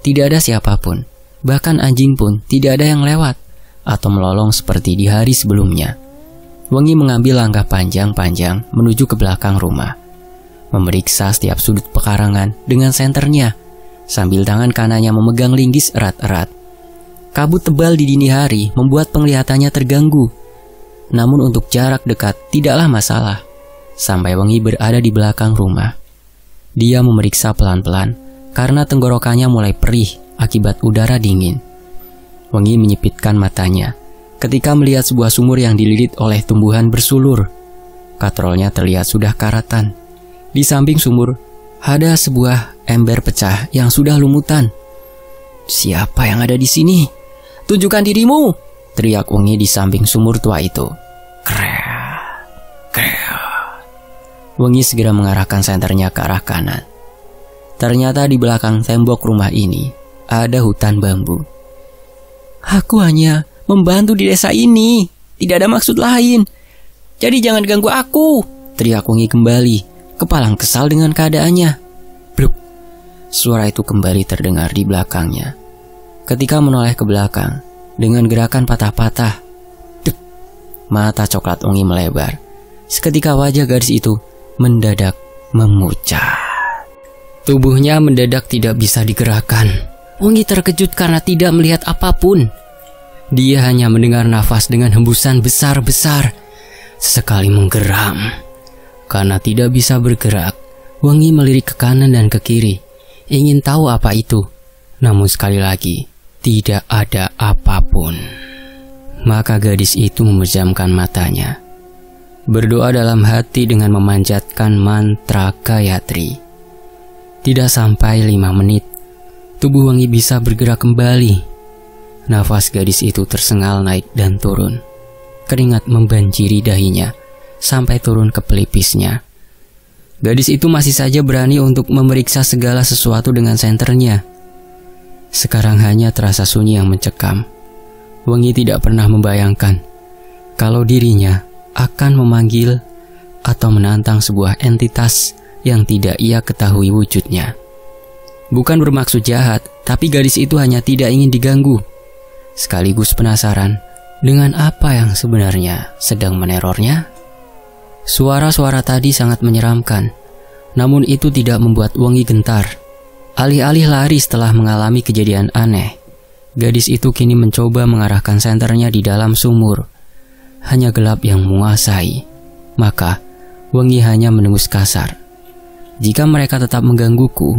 Tidak ada siapapun. Bahkan anjing pun tidak ada yang lewat atau melolong seperti di hari sebelumnya. Wengi mengambil langkah panjang-panjang menuju ke belakang rumah. Memeriksa setiap sudut pekarangan dengan senternya, sambil tangan kanannya memegang linggis erat-erat. Kabut tebal di dini hari membuat penglihatannya terganggu. Namun untuk jarak dekat tidaklah masalah. sampai Wengi berada di belakang rumah. Dia memeriksa pelan-pelan karena tenggorokannya mulai perih akibat udara dingin. Wengi menyipitkan matanya ketika melihat sebuah sumur yang dililit oleh tumbuhan bersulur. Katrolnya terlihat sudah karatan. Di samping sumur ada sebuah ember pecah yang sudah lumutan. "Siapa yang ada di sini? Tunjukkan dirimu!" teriak Wengi di samping sumur tua itu. Wengi segera mengarahkan senternya ke arah kanan. Ternyata di belakang tembok rumah ini ada hutan bambu. "Aku hanya membantu di desa ini, tidak ada maksud lain. Jadi jangan ganggu aku!" teriak Wengi kembali, kepalang kesal dengan keadaannya. Bluk! Suara itu kembali terdengar di belakangnya. Ketika menoleh ke belakang dengan gerakan patah-patah, dek, mata coklat Wengi melebar. Seketika wajah gadis itu mendadak memucat. Tubuhnya mendadak tidak bisa digerakkan. Wengi terkejut karena tidak melihat apapun. Dia hanya mendengar nafas dengan hembusan besar-besar. Sesekali menggeram. Karena tidak bisa bergerak, Wengi melirik ke kanan dan ke kiri, ingin tahu apa itu. Namun sekali lagi, tidak ada apapun. Maka gadis itu memejamkan matanya, berdoa dalam hati dengan memanjatkan mantra Gayatri. Tidak sampai 5 menit, tubuh Wengi bisa bergerak kembali. Nafas gadis itu tersengal naik dan turun. Keringat membanjiri dahinya sampai turun ke pelipisnya. Gadis itu masih saja berani untuk memeriksa segala sesuatu dengan senternya. Sekarang hanya terasa sunyi yang mencekam. Wengi tidak pernah membayangkan kalau dirinya akan memanggil atau menantang sebuah entitas yang tidak ia ketahui wujudnya. Bukan bermaksud jahat, tapi gadis itu hanya tidak ingin diganggu. Sekaligus penasaran dengan apa yang sebenarnya sedang menerornya. Suara-suara tadi sangat menyeramkan, namun itu tidak membuat Wengi gentar. Alih-alih lari setelah mengalami kejadian aneh, gadis itu kini mencoba mengarahkan senternya di dalam sumur. Hanya gelap yang menguasai, maka Wengi hanya mendengus kasar. "Jika mereka tetap menggangguku,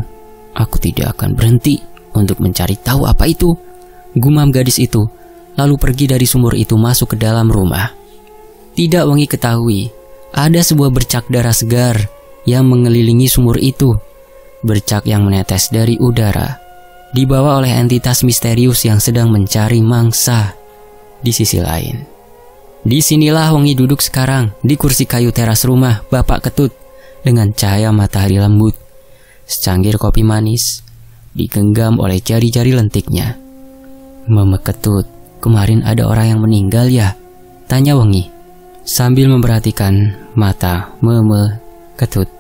aku tidak akan berhenti untuk mencari tahu apa itu," gumam gadis itu, lalu pergi dari sumur itu masuk ke dalam rumah. Tidak Wengi ketahui, ada sebuah bercak darah segar yang mengelilingi sumur itu. Bercak yang menetes dari udara, dibawa oleh entitas misterius yang sedang mencari mangsa. Di sisi lain, disinilah Wengi duduk sekarang di kursi kayu teras rumah Bapak Ketut dengan cahaya matahari lembut. Secangkir kopi manis digenggam oleh jari-jari lentiknya. "Mama Ketut, kemarin ada orang yang meninggal ya?" tanya Wengi sambil memperhatikan mata Mama Ketut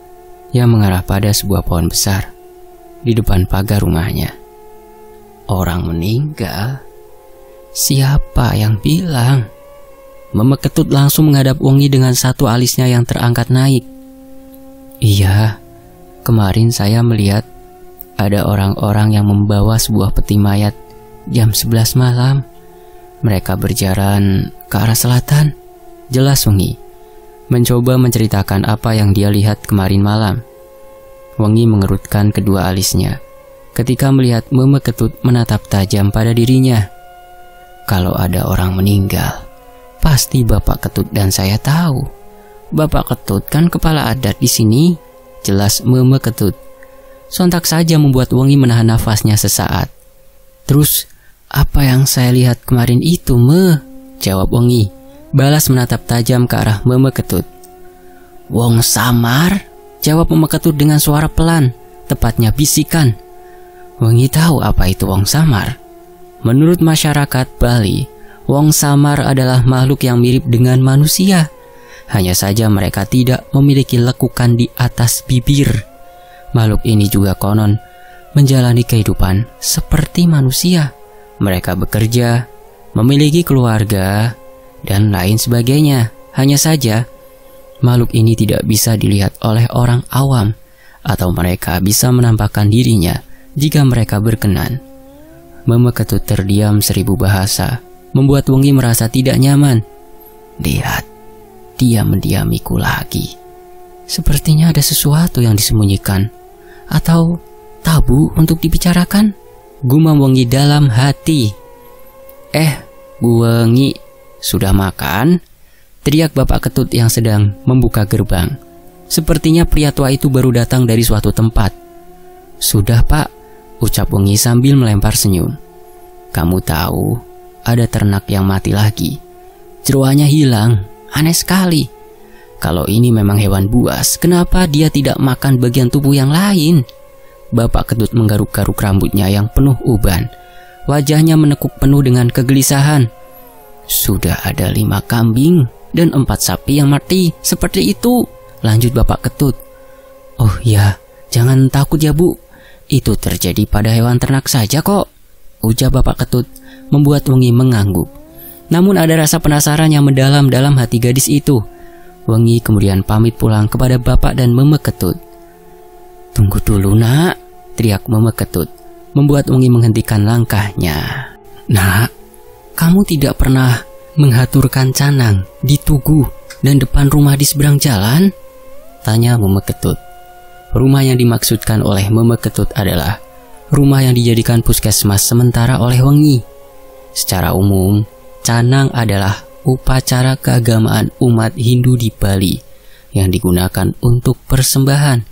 yang mengarah pada sebuah pohon besar di depan pagar rumahnya. "Orang meninggal? Siapa yang bilang?" Mama Ketut langsung menghadap Wengi dengan satu alisnya yang terangkat naik. "Iya, kemarin saya melihat ada orang-orang yang membawa sebuah peti mayat jam 11 malam. Mereka berjalan ke arah selatan," jelas Wengi, mencoba menceritakan apa yang dia lihat kemarin malam. Wengi mengerutkan kedua alisnya ketika melihat Mama Ketut menatap tajam pada dirinya. "Kalau ada orang meninggal, pasti Bapak Ketut dan saya tahu. Bapak Ketut kan kepala adat di sini," jelas Mama Ketut. Sontak saja membuat Wengi menahan nafasnya sesaat. "Terus, apa yang saya lihat kemarin itu, jawab Wengi, balas menatap tajam ke arah Mama Ketut. "Wong samar," jawab Mama Ketut dengan suara pelan, tepatnya bisikan. Wengi tahu apa itu wong samar. Menurut masyarakat Bali, wong samar adalah makhluk yang mirip dengan manusia. Hanya saja mereka tidak memiliki lekukan di atas bibir. Makhluk ini juga konon menjalani kehidupan seperti manusia. Mereka bekerja, memiliki keluarga, dan lain sebagainya. Hanya saja, makhluk ini tidak bisa dilihat oleh orang awam, atau mereka bisa menampakkan dirinya jika mereka berkenan. Mama Ketut terdiam 1000 bahasa, membuat Wengi merasa tidak nyaman. "Lihat, dia mendiamiku lagi," Sepertinya ada sesuatu yang disembunyikan. Atau tabu untuk dibicarakan? Gumam Wengi dalam hati. Bu Wengi, sudah makan? Teriak Bapak Ketut yang sedang membuka gerbang. Sepertinya pria tua itu baru datang dari suatu tempat. Sudah Pak, ucap Wengi sambil melempar senyum. Kamu tahu, ada ternak yang mati lagi. Jeroannya hilang, aneh sekali. Kalau ini memang hewan buas, kenapa dia tidak makan bagian tubuh yang lain? Bapak Ketut menggaruk-garuk rambutnya yang penuh uban. Wajahnya menekuk penuh dengan kegelisahan. Sudah ada 5 kambing dan 4 sapi yang mati seperti itu, lanjut Bapak Ketut. Oh ya, jangan takut ya Bu. Itu terjadi pada hewan ternak saja kok, ujar Bapak Ketut, membuat Wengi mengangguk. Namun ada rasa penasaran yang mendalam dalam hati gadis itu. Wengi kemudian pamit pulang kepada Bapak dan Meme Ketut. Tunggu dulu nak, teriak Meme Ketut, membuat Wengi menghentikan langkahnya. Nak, kamu tidak pernah menghaturkan canang di tugu dan depan rumah di seberang jalan? Tanya Meme Ketut. Rumah yang dimaksudkan oleh Meme Ketut adalah rumah yang dijadikan puskesmas sementara oleh Wengi. Secara umum, canang adalah upacara keagamaan umat Hindu di Bali yang digunakan untuk persembahan.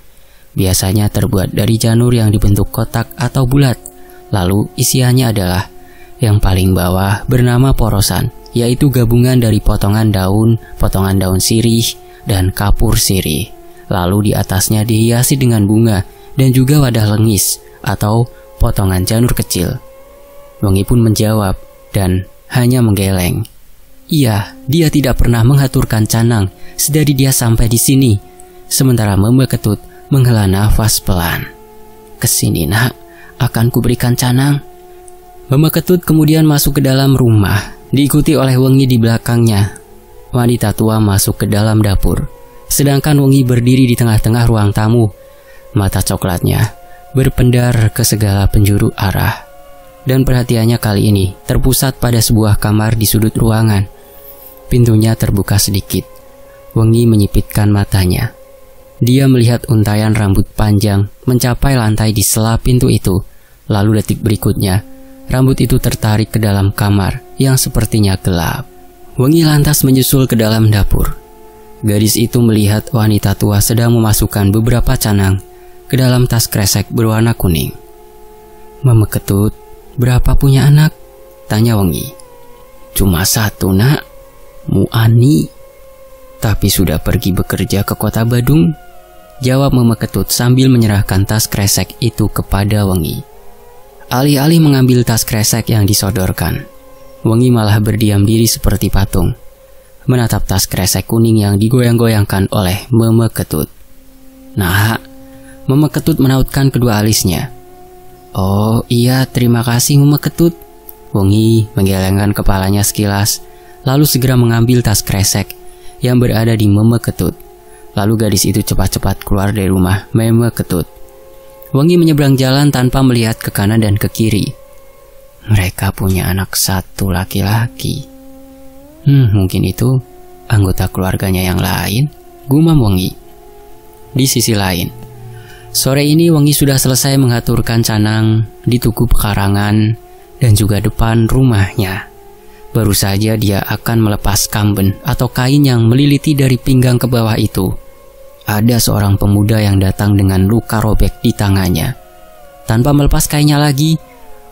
Biasanya terbuat dari janur yang dibentuk kotak atau bulat. Lalu isiannya adalah yang paling bawah bernama porosan, yaitu gabungan dari potongan daun sirih, dan kapur sirih. Lalu di atasnya dihiasi dengan bunga dan juga wadah lengis atau potongan janur kecil. Wengi pun menjawab dan hanya menggeleng. Iya, dia tidak pernah menghaturkan canang sedari dia sampai di sini. Sementara Meme Ketut menghela nafas pelan. Kesini nak, akan kuberikan canang. Meme Ketut kemudian masuk ke dalam rumah, diikuti oleh Wengi di belakangnya. Wanita tua masuk ke dalam dapur, sedangkan Wengi berdiri di tengah-tengah ruang tamu. Mata coklatnya berpendar ke segala penjuru arah, dan perhatiannya kali ini terpusat pada sebuah kamar di sudut ruangan. Pintunya terbuka sedikit. Wengi menyipitkan matanya. Dia melihat untaian rambut panjang mencapai lantai di sela pintu itu. Lalu detik berikutnya, rambut itu tertarik ke dalam kamar yang sepertinya gelap. Wengi lantas menyusul ke dalam dapur. Gadis itu melihat wanita tua sedang memasukkan beberapa canang ke dalam tas kresek berwarna kuning. Meme Ketut, berapa punya anak? Tanya Wengi. Cuma 1 nak, Mu Ani. Tapi sudah pergi bekerja ke kota Badung, jawab Meme Ketut sambil menyerahkan tas kresek itu kepada Wengi. Alih-alih mengambil tas kresek yang disodorkan, Wengi malah berdiam diri seperti patung, menatap tas kresek kuning yang digoyang-goyangkan oleh Meme Ketut. Nah, Meme Ketut menautkan kedua alisnya. Oh iya, terima kasih Meme Ketut. Wengi menggelengkan kepalanya sekilas, lalu segera mengambil tas kresek yang berada di Meme Ketut. Lalu gadis itu cepat-cepat keluar dari rumah Meme Ketut. Wengi menyeberang jalan tanpa melihat ke kanan dan ke kiri. Mereka punya anak 1 laki-laki. Mungkin itu anggota keluarganya yang lain, gumam Wengi. Di sisi lain, sore ini Wengi sudah selesai mengaturkan canang di tugu pekarangan dan juga depan rumahnya. Baru saja dia akan melepas kamben atau kain yang meliliti dari pinggang ke bawah itu. Ada seorang pemuda yang datang dengan luka robek di tangannya. Tanpa melepas kainnya lagi,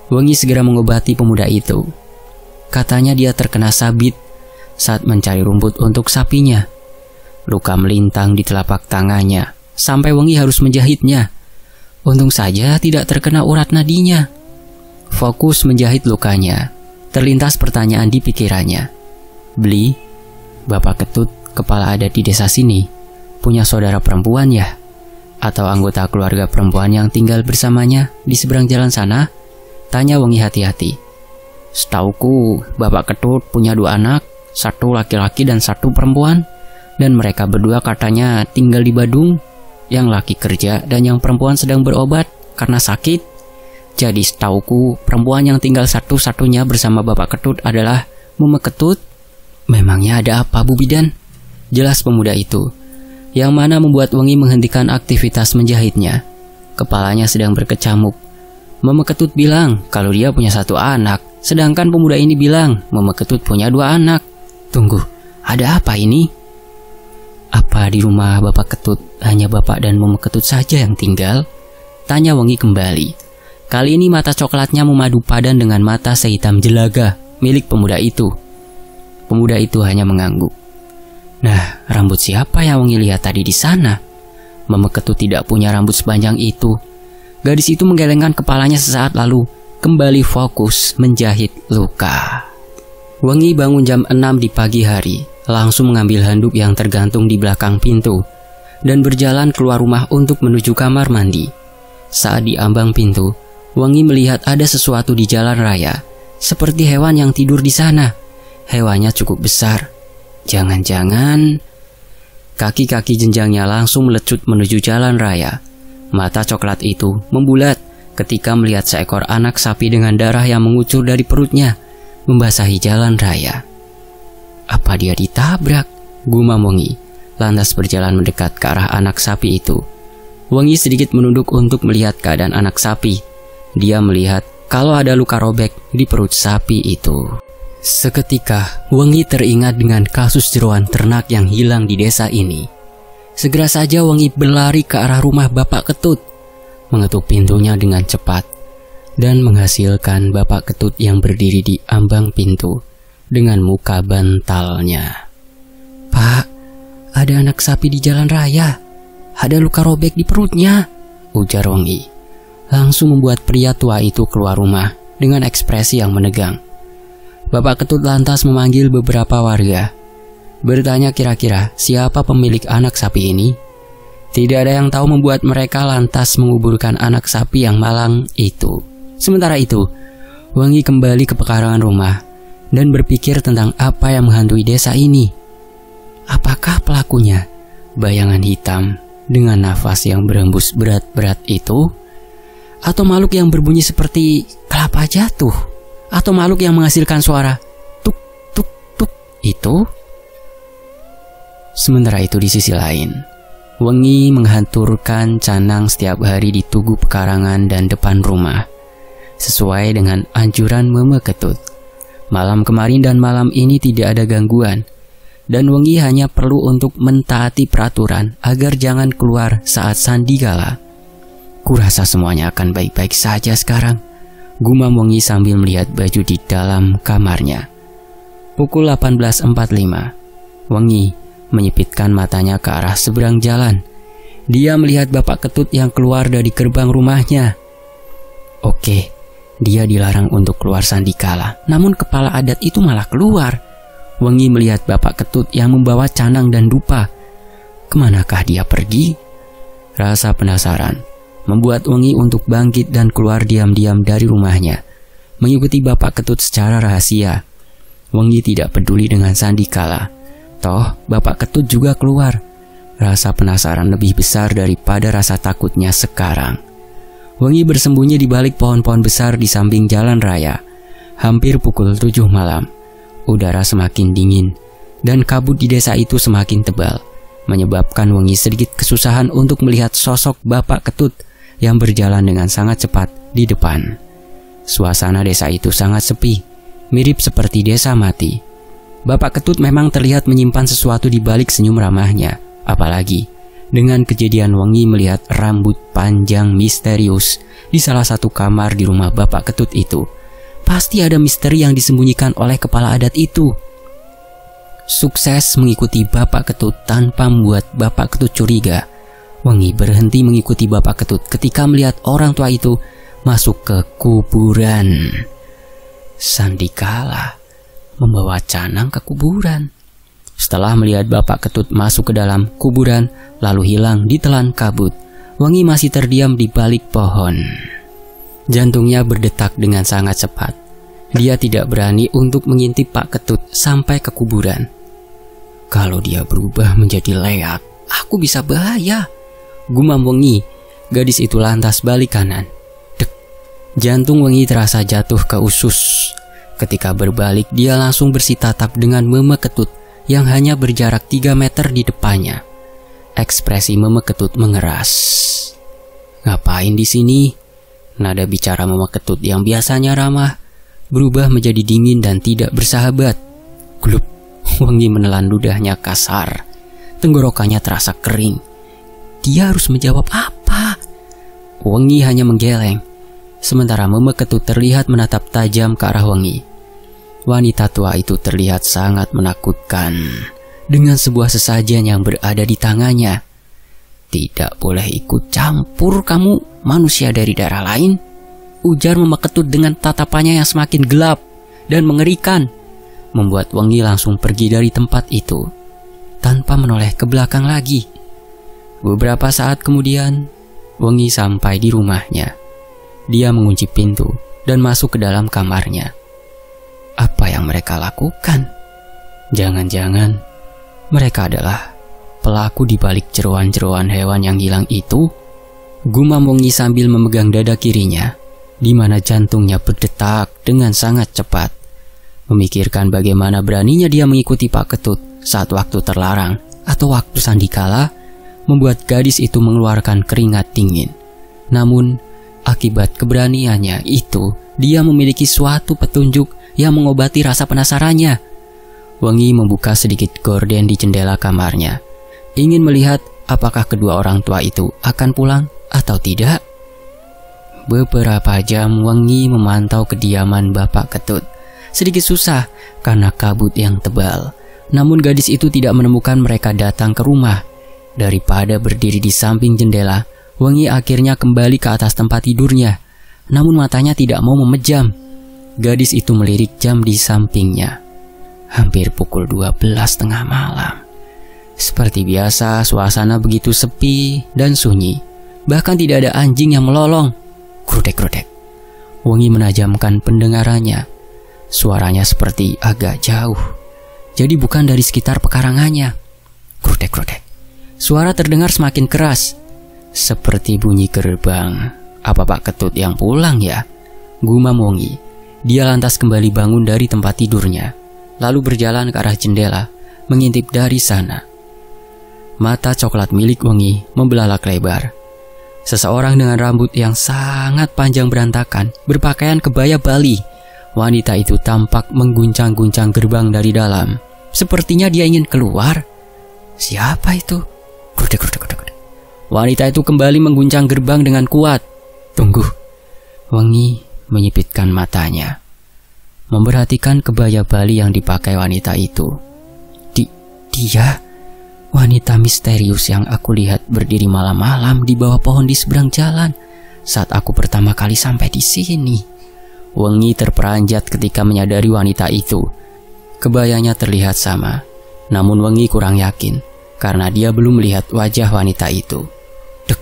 Wengi segera mengobati pemuda itu. Katanya dia terkena sabit saat mencari rumput untuk sapinya. Luka melintang di telapak tangannya sampai Wengi harus menjahitnya. Untung saja tidak terkena urat nadinya. Fokus menjahit lukanya, terlintas pertanyaan di pikirannya. Beli, Bapak Ketut, kepala adat di desa sini, punya saudara perempuan ya? Atau anggota keluarga perempuan yang tinggal bersamanya di seberang jalan sana? Tanya Wengi hati-hati. Setauku, Bapak Ketut punya 2 anak, 1 laki-laki dan 1 perempuan. Dan mereka berdua katanya tinggal di Badung. Yang laki kerja dan yang perempuan sedang berobat karena sakit. Jadi setauku, perempuan yang tinggal satu-satunya bersama Bapak Ketut adalah Meme Ketut. Memangnya ada apa Bu Bidan? Jelas pemuda itu. yang mana membuat Wengi menghentikan aktivitas menjahitnya. Kepalanya sedang berkecamuk. Mama Ketut bilang kalau dia punya 1 anak, sedangkan pemuda ini bilang Mama Ketut punya 2 anak. Tunggu, ada apa ini? Apa di rumah Bapak Ketut hanya Bapak dan Mama Ketut saja yang tinggal? Tanya Wengi kembali. Kali ini mata coklatnya memadu padan dengan mata sehitam jelaga milik pemuda itu. Pemuda itu hanya mengangguk. Nah, rambut siapa yang Wengi lihat tadi di sana? Mama Ketut tidak punya rambut sepanjang itu. Gadis itu menggelengkan kepalanya sesaat lalu kembali fokus menjahit luka. Wengi bangun jam 6 di pagi hari, langsung mengambil handuk yang tergantung di belakang pintu dan berjalan keluar rumah untuk menuju kamar mandi. Saat di ambang pintu, Wengi melihat ada sesuatu di jalan raya, seperti hewan yang tidur di sana. Hewannya cukup besar. Jangan-jangan kaki-kaki jenjangnya langsung melecut menuju jalan raya. Mata coklat itu membulat ketika melihat seekor anak sapi dengan darah yang mengucur dari perutnya membasahi jalan raya. Apa dia ditabrak? Gumam Wengi, lantas berjalan mendekat ke arah anak sapi itu. Wengi sedikit menunduk untuk melihat keadaan anak sapi. Dia melihat kalau ada luka robek di perut sapi itu. Seketika, Wengi teringat dengan kasus jeroan ternak yang hilang di desa ini. Segera saja Wengi berlari ke arah rumah Bapak Ketut, mengetuk pintunya dengan cepat, dan menghasilkan Bapak Ketut yang berdiri di ambang pintu dengan muka bantalnya. "Pak, ada anak sapi di jalan raya. Ada luka robek di perutnya," ujar Wengi. Langsung membuat pria tua itu keluar rumah dengan ekspresi yang menegang. Bapak Ketut lantas memanggil beberapa warga, bertanya kira-kira siapa pemilik anak sapi ini. Tidak ada yang tahu membuat mereka lantas menguburkan anak sapi yang malang itu. Sementara itu, Wengi kembali ke pekarangan rumah dan berpikir tentang apa yang menghantui desa ini. Apakah pelakunya bayangan hitam dengan nafas yang berhembus berat-berat itu? Atau makhluk yang berbunyi seperti kelapa jatuh? Atau makhluk yang menghasilkan suara tuk tuk tuk itu? Sementara itu di sisi lain, Wengi menghanturkan canang setiap hari di tugu pekarangan dan depan rumah, sesuai dengan anjuran Mama Ketut. Malam kemarin dan malam ini tidak ada gangguan, dan Wengi hanya perlu untuk mentaati peraturan agar jangan keluar saat sandikala. Kurasa semuanya akan baik-baik saja sekarang, gumam Wengi sambil melihat baju di dalam kamarnya. Pukul 18.45, Wengi menyipitkan matanya ke arah seberang jalan. Dia melihat Bapak Ketut yang keluar dari gerbang rumahnya. Oke, dia dilarang untuk keluar sandikala, namun kepala adat itu malah keluar. Wengi melihat Bapak Ketut yang membawa canang dan dupa. Kemanakah dia pergi? Rasa penasaran membuat Wengi untuk bangkit dan keluar diam-diam dari rumahnya, mengikuti Bapak Ketut secara rahasia. Wengi tidak peduli dengan sandikala. Toh, Bapak Ketut juga keluar. Rasa penasaran lebih besar daripada rasa takutnya sekarang. Wengi bersembunyi di balik pohon-pohon besar di samping jalan raya. Hampir pukul 7 malam. Udara semakin dingin, dan kabut di desa itu semakin tebal, menyebabkan Wengi sedikit kesusahan untuk melihat sosok Bapak Ketut yang berjalan dengan sangat cepat di depan. Suasana desa itu sangat sepi, mirip seperti desa mati. Bapak Ketut memang terlihat menyimpan sesuatu di balik senyum ramahnya. Apalagi dengan kejadian Wengi melihat rambut panjang misterius di salah satu kamar di rumah Bapak Ketut itu. Pasti ada misteri yang disembunyikan oleh kepala adat itu. Sukses mengikuti Bapak Ketut tanpa membuat Bapak Ketut curiga, Wengi berhenti mengikuti Bapak Ketut ketika melihat orang tua itu masuk ke kuburan. Sandikala membawa canang ke kuburan. Setelah melihat Bapak Ketut masuk ke dalam kuburan lalu hilang ditelan kabut, Wengi masih terdiam di balik pohon. Jantungnya berdetak dengan sangat cepat. Dia tidak berani untuk mengintip Pak Ketut sampai ke kuburan. Kalau dia berubah menjadi leak, aku bisa bahaya, gumam Wengi. Gadis itu lantas balik kanan. Dek. Jantung Wengi terasa jatuh ke usus. Ketika berbalik, dia langsung bersih tatap dengan Mama Ketut yang hanya berjarak 3 meter di depannya. Ekspresi Meme Ketut mengeras. "Ngapain di sini?" Nada bicara Meme Ketut yang biasanya ramah berubah menjadi dingin dan tidak bersahabat. Glup, Wengi menelan ludahnya kasar. Tenggorokannya terasa kering. Dia harus menjawab apa? Wengi hanya menggeleng. Sementara Meme Ketut terlihat menatap tajam ke arah Wengi. Wanita tua itu terlihat sangat menakutkan dengan sebuah sesajen yang berada di tangannya. "Tidak boleh ikut campur kamu, manusia dari daerah lain," ujar Meme Ketut dengan tatapannya yang semakin gelap dan mengerikan, membuat Wengi langsung pergi dari tempat itu tanpa menoleh ke belakang lagi. Beberapa saat kemudian, Wengi sampai di rumahnya. Dia mengunci pintu dan masuk ke dalam kamarnya. Apa yang mereka lakukan? Jangan-jangan mereka adalah pelaku di balik jeroan-jeroan hewan yang hilang itu? Gumam Wengi sambil memegang dada kirinya, di mana jantungnya berdetak dengan sangat cepat. Memikirkan bagaimana beraninya dia mengikuti Pak Ketut saat waktu terlarang atau waktu sandikala, membuat gadis itu mengeluarkan keringat dingin. Namun, akibat keberaniannya itu, dia memiliki suatu petunjuk yang mengobati rasa penasarannya. Wengi membuka sedikit gorden di jendela kamarnya, ingin melihat apakah kedua orang tua itu akan pulang atau tidak. Beberapa jam Wengi memantau kediaman Bapak Ketut. Sedikit susah karena kabut yang tebal. Namun gadis itu tidak menemukan mereka datang ke rumah. Daripada berdiri di samping jendela, Wengi akhirnya kembali ke atas tempat tidurnya. Namun matanya tidak mau memejam. Gadis itu melirik jam di sampingnya. Hampir pukul 12:30 malam. Seperti biasa, suasana begitu sepi dan sunyi. Bahkan tidak ada anjing yang melolong. Krudek-krudek. Wengi menajamkan pendengarannya. Suaranya seperti agak jauh. Jadi bukan dari sekitar pekarangannya. Krudek-krudek. Suara terdengar semakin keras. Seperti bunyi gerbang. Apa Pak Ketut yang pulang ya? Gumam Wengi. Dia lantas kembali bangun dari tempat tidurnya, lalu berjalan ke arah jendela, mengintip dari sana. Mata coklat milik Wengi membelalak lebar. Seseorang dengan rambut yang sangat panjang berantakan, berpakaian kebaya Bali. Wanita itu tampak mengguncang-guncang gerbang dari dalam. Sepertinya dia ingin keluar. Siapa itu? Krudek-krudek-krudek. Wanita itu kembali mengguncang gerbang dengan kuat. Tunggu. Wengi menyipitkan matanya, memperhatikan kebaya Bali yang dipakai wanita itu. Dia wanita misterius yang aku lihat berdiri malam-malam di bawah pohon di seberang jalan saat aku pertama kali sampai di sini. Wengi terperanjat ketika menyadari wanita itu. Kebayanya terlihat sama, namun Wengi kurang yakin karena dia belum melihat wajah wanita itu. Dek,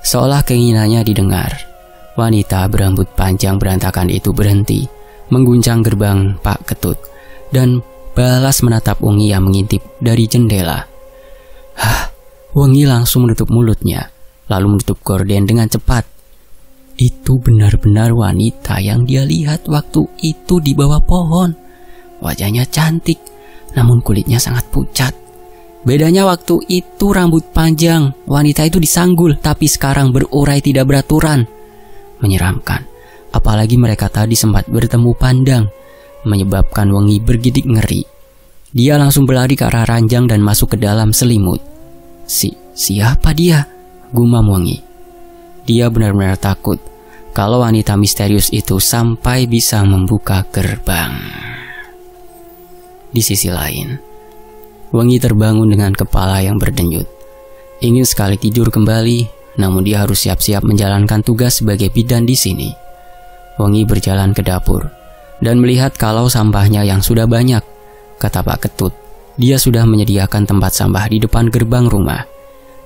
seolah keinginannya didengar. Wanita berambut panjang berantakan itu berhenti, mengguncang gerbang Pak Ketut, dan balas menatap Wengi yang mengintip dari jendela. Wengi langsung menutup mulutnya, lalu menutup gorden dengan cepat. Itu benar-benar wanita yang dia lihat waktu itu di bawah pohon. Wajahnya cantik, namun kulitnya sangat pucat. Bedanya waktu itu rambut panjang, wanita itu disanggul, tapi sekarang berurai tidak beraturan. Menyeramkan, apalagi mereka tadi sempat bertemu pandang, menyebabkan Wengi bergidik ngeri. Dia langsung berlari ke arah ranjang dan masuk ke dalam selimut. Siapa dia? Gumam Wengi. Dia benar-benar takut kalau wanita misterius itu sampai bisa membuka gerbang. Di sisi lain, Wengi terbangun dengan kepala yang berdenyut. Ingin sekali tidur kembali, namun dia harus siap-siap menjalankan tugas sebagai bidan di sini. Wengi berjalan ke dapur dan melihat kalau sampahnya yang sudah banyak. Kata Pak Ketut, dia sudah menyediakan tempat sampah di depan gerbang rumah.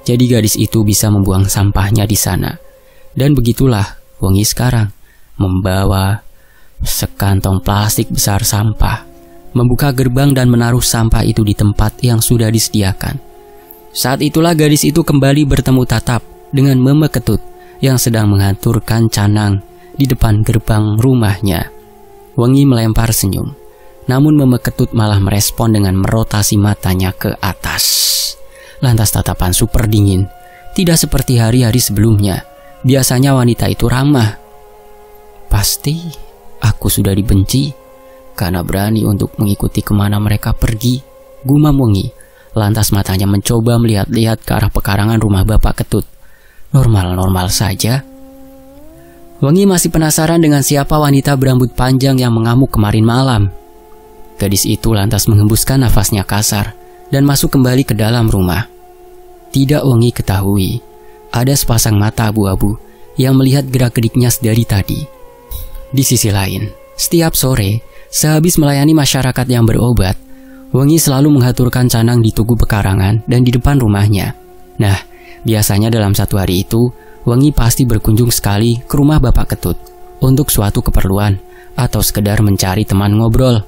Jadi gadis itu bisa membuang sampahnya di sana. Dan begitulah Wengi sekarang membawa sekantong plastik besar sampah, membuka gerbang dan menaruh sampah itu di tempat yang sudah disediakan. Saat itulah gadis itu kembali bertemu tatap dengan Meme Ketut yang sedang menghancurkan canang di depan gerbang rumahnya. Wengi melempar senyum, namun Meme Ketut malah merespon dengan merotasi matanya ke atas. lantas tatapan super dingin. Tidak seperti hari-hari sebelumnya. Biasanya wanita itu ramah. Pasti aku sudah dibenci karena berani untuk mengikuti kemana mereka pergi, gumam Wengi. Lantas matanya mencoba melihat-lihat ke arah pekarangan rumah Bapak Ketut. Normal-normal saja. Wengi masih penasaran dengan siapa wanita berambut panjang yang mengamuk kemarin malam. Gadis itu lantas menghembuskan nafasnya kasar dan masuk kembali ke dalam rumah. Tidak Wengi ketahui, ada sepasang mata abu-abu yang melihat gerak-geriknya dari tadi. Di sisi lain, setiap sore, sehabis melayani masyarakat yang berobat, Wengi selalu mengaturkan canang di tugu pekarangan dan di depan rumahnya. Nah, biasanya dalam satu hari itu, Wengi pasti berkunjung sekali ke rumah Bapak Ketut untuk suatu keperluan atau sekedar mencari teman ngobrol.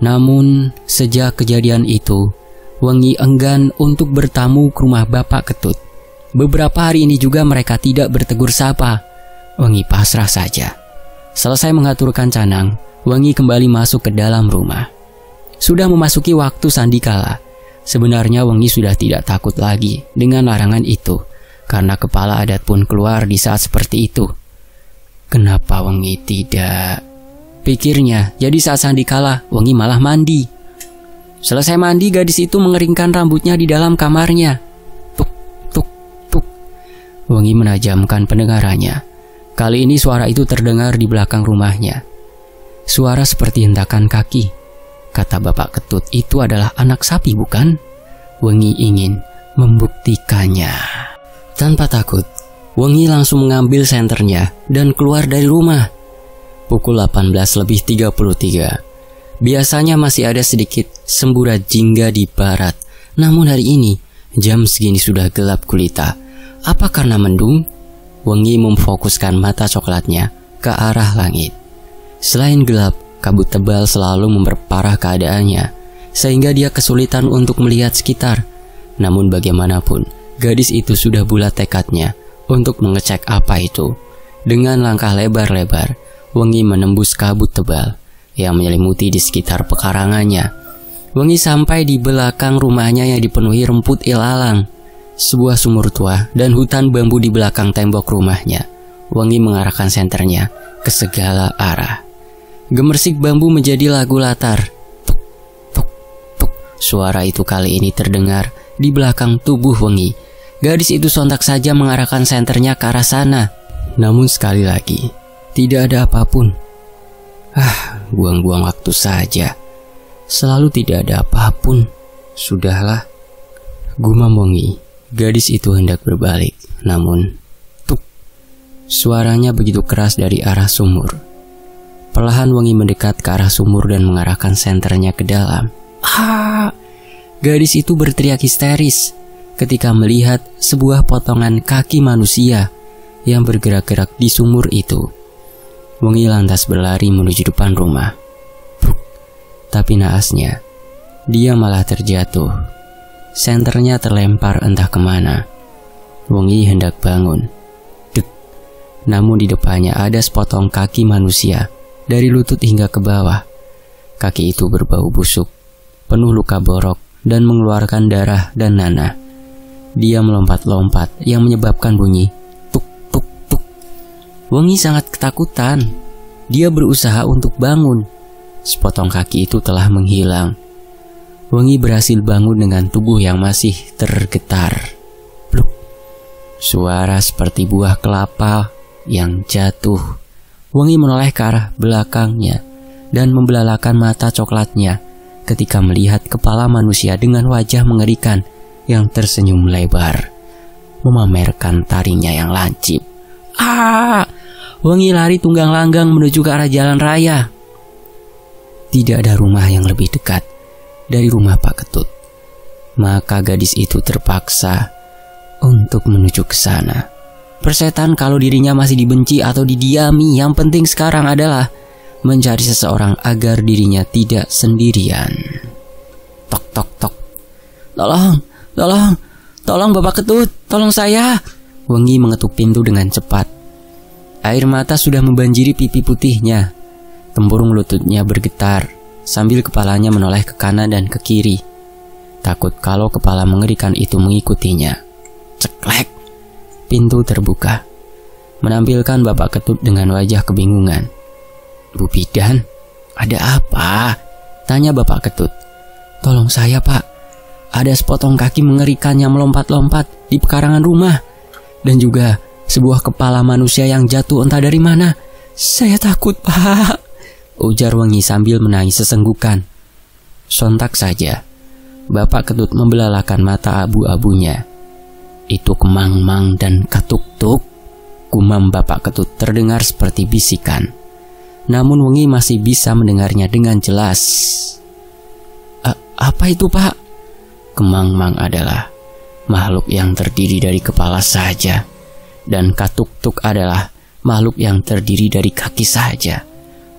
Namun, sejak kejadian itu, Wengi enggan untuk bertamu ke rumah Bapak Ketut. Beberapa hari ini juga mereka tidak bertegur sapa. Wengi pasrah saja. Selesai mengaturkan canang, Wengi kembali masuk ke dalam rumah. Sudah memasuki waktu sandikala. Sebenarnya Wengi sudah tidak takut lagi dengan larangan itu, karena kepala adat pun keluar di saat seperti itu. Kenapa Wengi tidak? Pikirnya, jadi saat sandikala, Wengi malah mandi. Selesai mandi, gadis itu mengeringkan rambutnya di dalam kamarnya. Tuk, tuk, tuk. Wengi menajamkan pendengarannya. Kali ini suara itu terdengar di belakang rumahnya. Suara seperti hentakan kaki. Kata Bapak Ketut, itu adalah anak sapi, bukan? Wengi ingin membuktikannya. Tanpa takut, Wengi langsung mengambil senternya dan keluar dari rumah. Pukul 18:33. Biasanya masih ada sedikit semburat jingga di barat. Namun hari ini, jam segini sudah gelap gulita. Apa karena mendung? Wengi memfokuskan mata coklatnya ke arah langit. Selain gelap, kabut tebal selalu memperparah keadaannya, sehingga dia kesulitan untuk melihat sekitar. Namun bagaimanapun, gadis itu sudah bulat tekadnya untuk mengecek apa itu. Dengan langkah lebar-lebar, Wengi menembus kabut tebal yang menyelimuti di sekitar pekarangannya. Wengi sampai di belakang rumahnya yang dipenuhi rumput ilalang, sebuah sumur tua dan hutan bambu di belakang tembok rumahnya. Wengi mengarahkan senternya ke segala arah. Gemersik bambu menjadi lagu latar. Tuk, tuk, tuk. Suara itu kali ini terdengar di belakang tubuh Wengi. Gadis itu sontak saja mengarahkan senternya ke arah sana. Namun sekali lagi, tidak ada apapun. Buang-buang waktu saja. Selalu tidak ada apapun. Sudahlah, gumam Wengi. Gadis itu hendak berbalik, namun tuk. Suaranya begitu keras dari arah sumur. Perlahan Wengi mendekat ke arah sumur dan mengarahkan senternya ke dalam. Gadis itu berteriak histeris ketika melihat sebuah potongan kaki manusia yang bergerak-gerak di sumur itu. Wengi lantas berlari menuju depan rumah. Tapi naasnya, dia malah terjatuh. Senternya terlempar entah kemana. Wengi hendak bangun. Dek. Namun di depannya ada sepotong kaki manusia dari lutut hingga ke bawah. Kaki itu berbau busuk, penuh luka borok dan mengeluarkan darah dan nanah. Dia melompat-lompat yang menyebabkan bunyi tuk tuk tuk. Wengi sangat ketakutan. Dia berusaha untuk bangun. Sepotong kaki itu telah menghilang. Wengi berhasil bangun dengan tubuh yang masih tergetar. Pluk. Suara seperti buah kelapa yang jatuh. Wengi menoleh ke arah belakangnya dan membelalakan mata coklatnya ketika melihat kepala manusia dengan wajah mengerikan yang tersenyum lebar, memamerkan taringnya yang lancip. Wengi lari tunggang langgang menuju ke arah jalan raya. Tidak ada rumah yang lebih dekat dari rumah Pak Ketut. Maka gadis itu terpaksa untuk menuju ke sana. Persetan kalau dirinya masih dibenci atau didiami, yang penting sekarang adalah mencari seseorang agar dirinya tidak sendirian. Tok tok tok. Tolong Bapak Ketut, tolong saya. Wengi mengetuk pintu dengan cepat. Air mata sudah membanjiri pipi putihnya. Tempurung lututnya bergetar sambil kepalanya menoleh ke kanan dan ke kiri. takut kalau kepala mengerikan itu mengikutinya. Ceklek, pintu terbuka, menampilkan Bapak Ketut dengan wajah kebingungan. "Bu Bidan, ada apa?" tanya Bapak Ketut. "Tolong saya, Pak. Ada sepotong kaki mengerikan yang melompat-lompat di pekarangan rumah. Dan juga sebuah kepala manusia yang jatuh entah dari mana. Saya takut, Pak," ujar Wengi sambil menangis sesenggukan. Sontak saja, Bapak Ketut membelalakan mata abu-abunya. "Itu kemang-mang dan katuk-tuk," gumam Bapak Ketut terdengar seperti bisikan. Namun Wengi masih bisa mendengarnya dengan jelas. "Apa itu, Pak?" "Kemang-mang adalah makhluk yang terdiri dari kepala saja, dan katuk-tuk adalah makhluk yang terdiri dari kaki saja.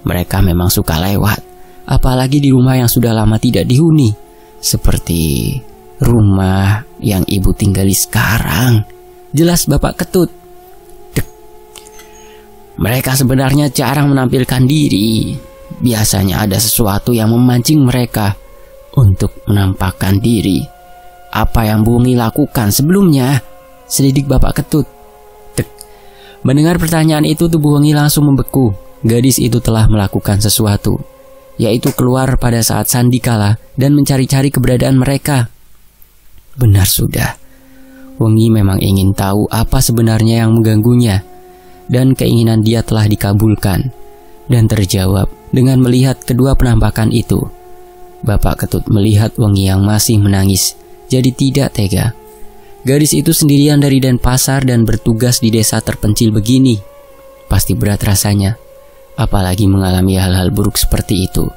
Mereka memang suka lewat, apalagi di rumah yang sudah lama tidak dihuni, seperti rumah yang ibu tinggali sekarang," jelas Bapak Ketut. "Dek. Mereka sebenarnya jarang menampilkan diri. Biasanya ada sesuatu yang memancing mereka untuk menampakkan diri. Apa yang Bu Wengi lakukan sebelumnya?" selidik Bapak Ketut. Dek. Mendengar pertanyaan itu, tubuh Wengi langsung membeku. Gadis itu telah melakukan sesuatu, yaitu keluar pada saat sandikala dan mencari-cari keberadaan mereka. Benar sudah, Wengi memang ingin tahu apa sebenarnya yang mengganggunya, dan keinginan dia telah dikabulkan dan terjawab dengan melihat kedua penampakan itu. Bapak Ketut melihat Wengi yang masih menangis, jadi tidak tega. Gadis itu sendirian dari Denpasar dan bertugas di desa terpencil begini. Pasti berat rasanya, apalagi mengalami hal-hal buruk seperti itu.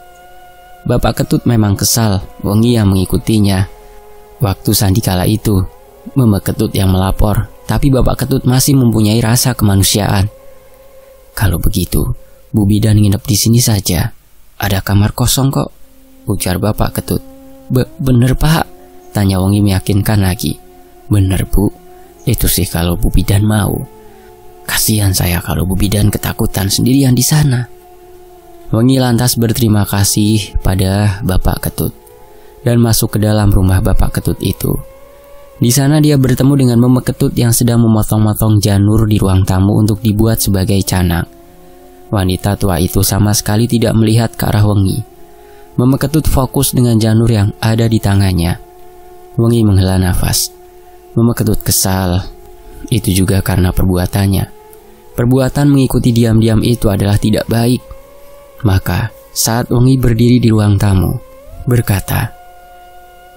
Bapak Ketut memang kesal Wengi yang mengikutinya. Waktu sandikala itu, Mama Ketut yang melapor, tapi Bapak Ketut masih mempunyai rasa kemanusiaan. "Kalau begitu, Bu Bidan nginep di sini saja. Ada kamar kosong kok," ujar Bapak Ketut. Bener, Pak?" tanya Wengi meyakinkan lagi. "Bener, Bu. Itu sih kalau Bu Bidan mau. Kasihan saya kalau Bu Bidan ketakutan sendirian di sana." Wengi lantas berterima kasih pada Bapak Ketut dan masuk ke dalam rumah Bapak Ketut itu. Di sana dia bertemu dengan Mama Ketut yang sedang memotong-motong janur di ruang tamu untuk dibuat sebagai canang. Wanita tua itu sama sekali tidak melihat ke arah Wengi. Mama Ketut fokus dengan janur yang ada di tangannya. Wengi menghela nafas. Mama Ketut kesal. Itu juga karena perbuatannya. Perbuatan mengikuti diam-diam itu adalah tidak baik. Maka saat Wengi berdiri di ruang tamu, berkata,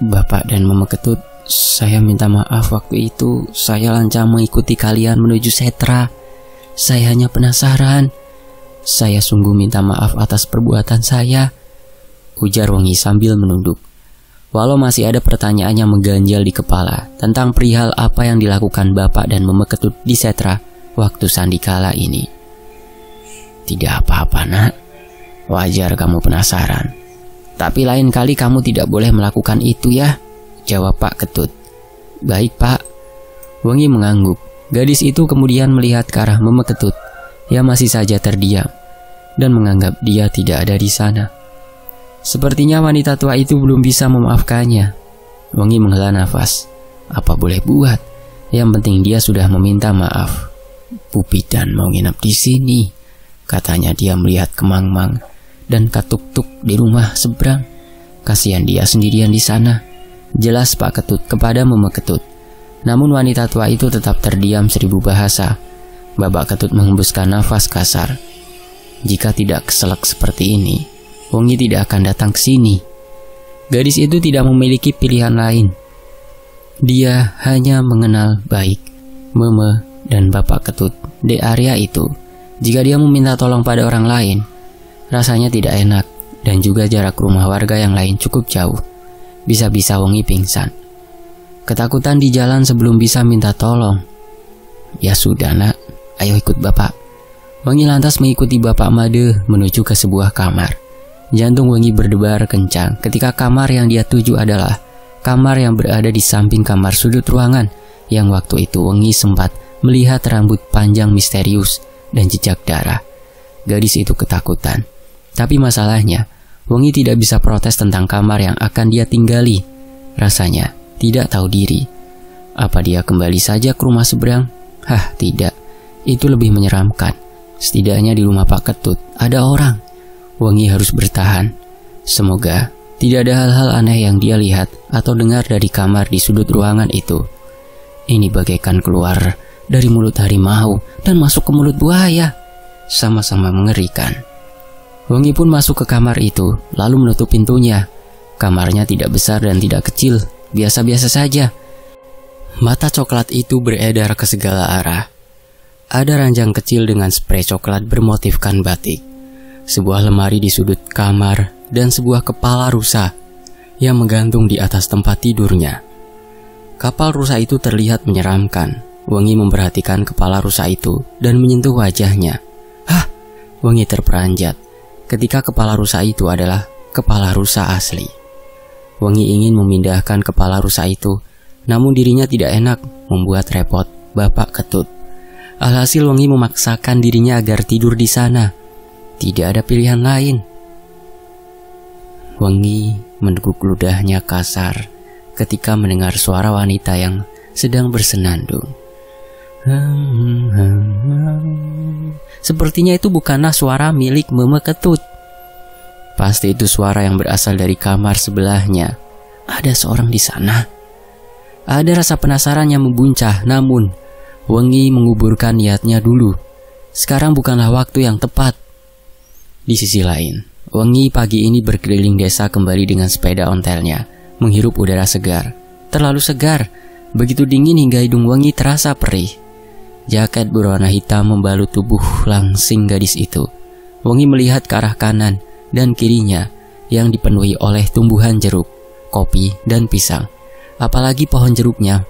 "Bapak dan Mama Ketut, saya minta maaf waktu itu saya lancang mengikuti kalian menuju Setra. Saya hanya penasaran. Saya sungguh minta maaf atas perbuatan saya," ujar Wengi sambil menunduk. Walau masih ada pertanyaan yang mengganjal di kepala tentang perihal apa yang dilakukan Bapak dan Mama Ketut di Setra waktu sandikala ini. "Tidak apa-apa, Nak. Wajar kamu penasaran. Tapi lain kali kamu tidak boleh melakukan itu ya," jawab Pak Ketut. "Baik, Pak." Wengi mengangguk. Gadis itu kemudian melihat ke arah Mama Ketut yang masih saja terdiam dan menganggap dia tidak ada di sana. Sepertinya wanita tua itu belum bisa memaafkannya. Wengi menghela nafas. Apa boleh buat? Yang penting dia sudah meminta maaf. "Bu Bidan mau nginep di sini," katanya dia melihat kemang-mang dan katuk-tuk di rumah seberang. "Kasihan dia sendirian di sana," jelas Pak Ketut kepada Mama Ketut. Namun wanita tua itu tetap terdiam seribu bahasa. Bapak Ketut menghembuskan nafas kasar. Jika tidak keselak seperti ini, Wengi tidak akan datang ke sini. Gadis itu tidak memiliki pilihan lain. Dia hanya mengenal baik Mama dan Bapak Ketut di area itu. Jika dia meminta tolong pada orang lain, rasanya tidak enak, dan juga jarak rumah warga yang lain cukup jauh. Bisa-bisa Wengi pingsan. Ketakutan di jalan sebelum bisa minta tolong. "Ya sudah, Nak, ayo ikut Bapak." Wengi lantas mengikuti Bapak Made menuju ke sebuah kamar. Jantung Wengi berdebar kencang ketika kamar yang dia tuju adalah kamar yang berada di samping kamar sudut ruangan yang waktu itu Wengi sempat melihat rambut panjang misterius dan jejak darah. Gadis itu ketakutan. Tapi masalahnya, Wengi tidak bisa protes tentang kamar yang akan dia tinggali. Rasanya tidak tahu diri. Apa dia kembali saja ke rumah seberang? Tidak. Itu lebih menyeramkan. Setidaknya di rumah Pak Ketut ada orang. Wengi harus bertahan. Semoga tidak ada hal-hal aneh yang dia lihat atau dengar dari kamar di sudut ruangan itu. Ini bagaikan keluar dari mulut harimau dan masuk ke mulut buaya. Sama-sama mengerikan. Wengi pun masuk ke kamar itu, lalu menutup pintunya. Kamarnya tidak besar dan tidak kecil, biasa-biasa saja. Mata coklat itu beredar ke segala arah. Ada ranjang kecil dengan sprei coklat bermotifkan batik. Sebuah lemari di sudut kamar dan sebuah kepala rusa yang menggantung di atas tempat tidurnya. Kapal rusa itu terlihat menyeramkan. Wengi memperhatikan kepala rusa itu dan menyentuh wajahnya. Wengi terperanjat ketika kepala rusa itu adalah kepala rusa asli. Wengi ingin memindahkan kepala rusa itu, namun dirinya tidak enak membuat repot Bapak Ketut. Alhasil Wengi memaksakan dirinya agar tidur di sana. Tidak ada pilihan lain. Wengi meneguk ludahnya kasar ketika mendengar suara wanita yang sedang bersenandung. Sepertinya itu bukanlah suara milik Meme Ketut. Pasti itu suara yang berasal dari kamar sebelahnya. Ada seorang di sana. Ada rasa penasaran yang membuncah, namun Wengi menguburkan niatnya dulu. Sekarang bukanlah waktu yang tepat. Di sisi lain, Wengi pagi ini berkeliling desa kembali dengan sepeda ontelnya, menghirup udara segar. Terlalu segar, begitu dingin hingga hidung Wengi terasa perih. Jaket berwarna hitam membalut tubuh langsing gadis itu. Wengi melihat ke arah kanan dan kirinya yang dipenuhi oleh tumbuhan jeruk, kopi, dan pisang. Apalagi pohon jeruknya,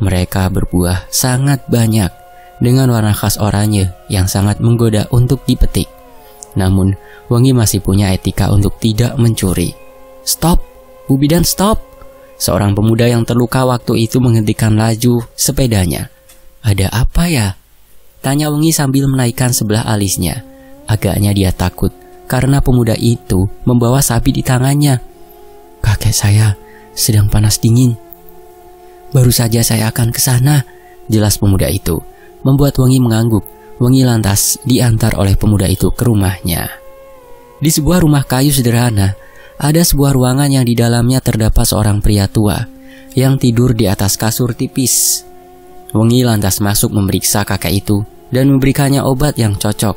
mereka berbuah sangat banyak dengan warna khas oranye yang sangat menggoda untuk dipetik. Namun, Wengi masih punya etika untuk tidak mencuri. "Stop, Bu Bidan, stop!" Seorang pemuda yang terluka waktu itu menghentikan laju sepedanya. "Ada apa ya?" tanya Wengi sambil menaikkan sebelah alisnya. Agaknya dia takut karena pemuda itu membawa sapi di tangannya. "Kakek saya sedang panas dingin. Baru saja saya akan ke sana," jelas pemuda itu. Membuat Wengi mengangguk. Wengi lantas diantar oleh pemuda itu ke rumahnya. Di sebuah rumah kayu sederhana, ada sebuah ruangan yang di dalamnya terdapat seorang pria tua yang tidur di atas kasur tipis. Wengi lantas masuk memeriksa kakek itu dan memberikannya obat yang cocok.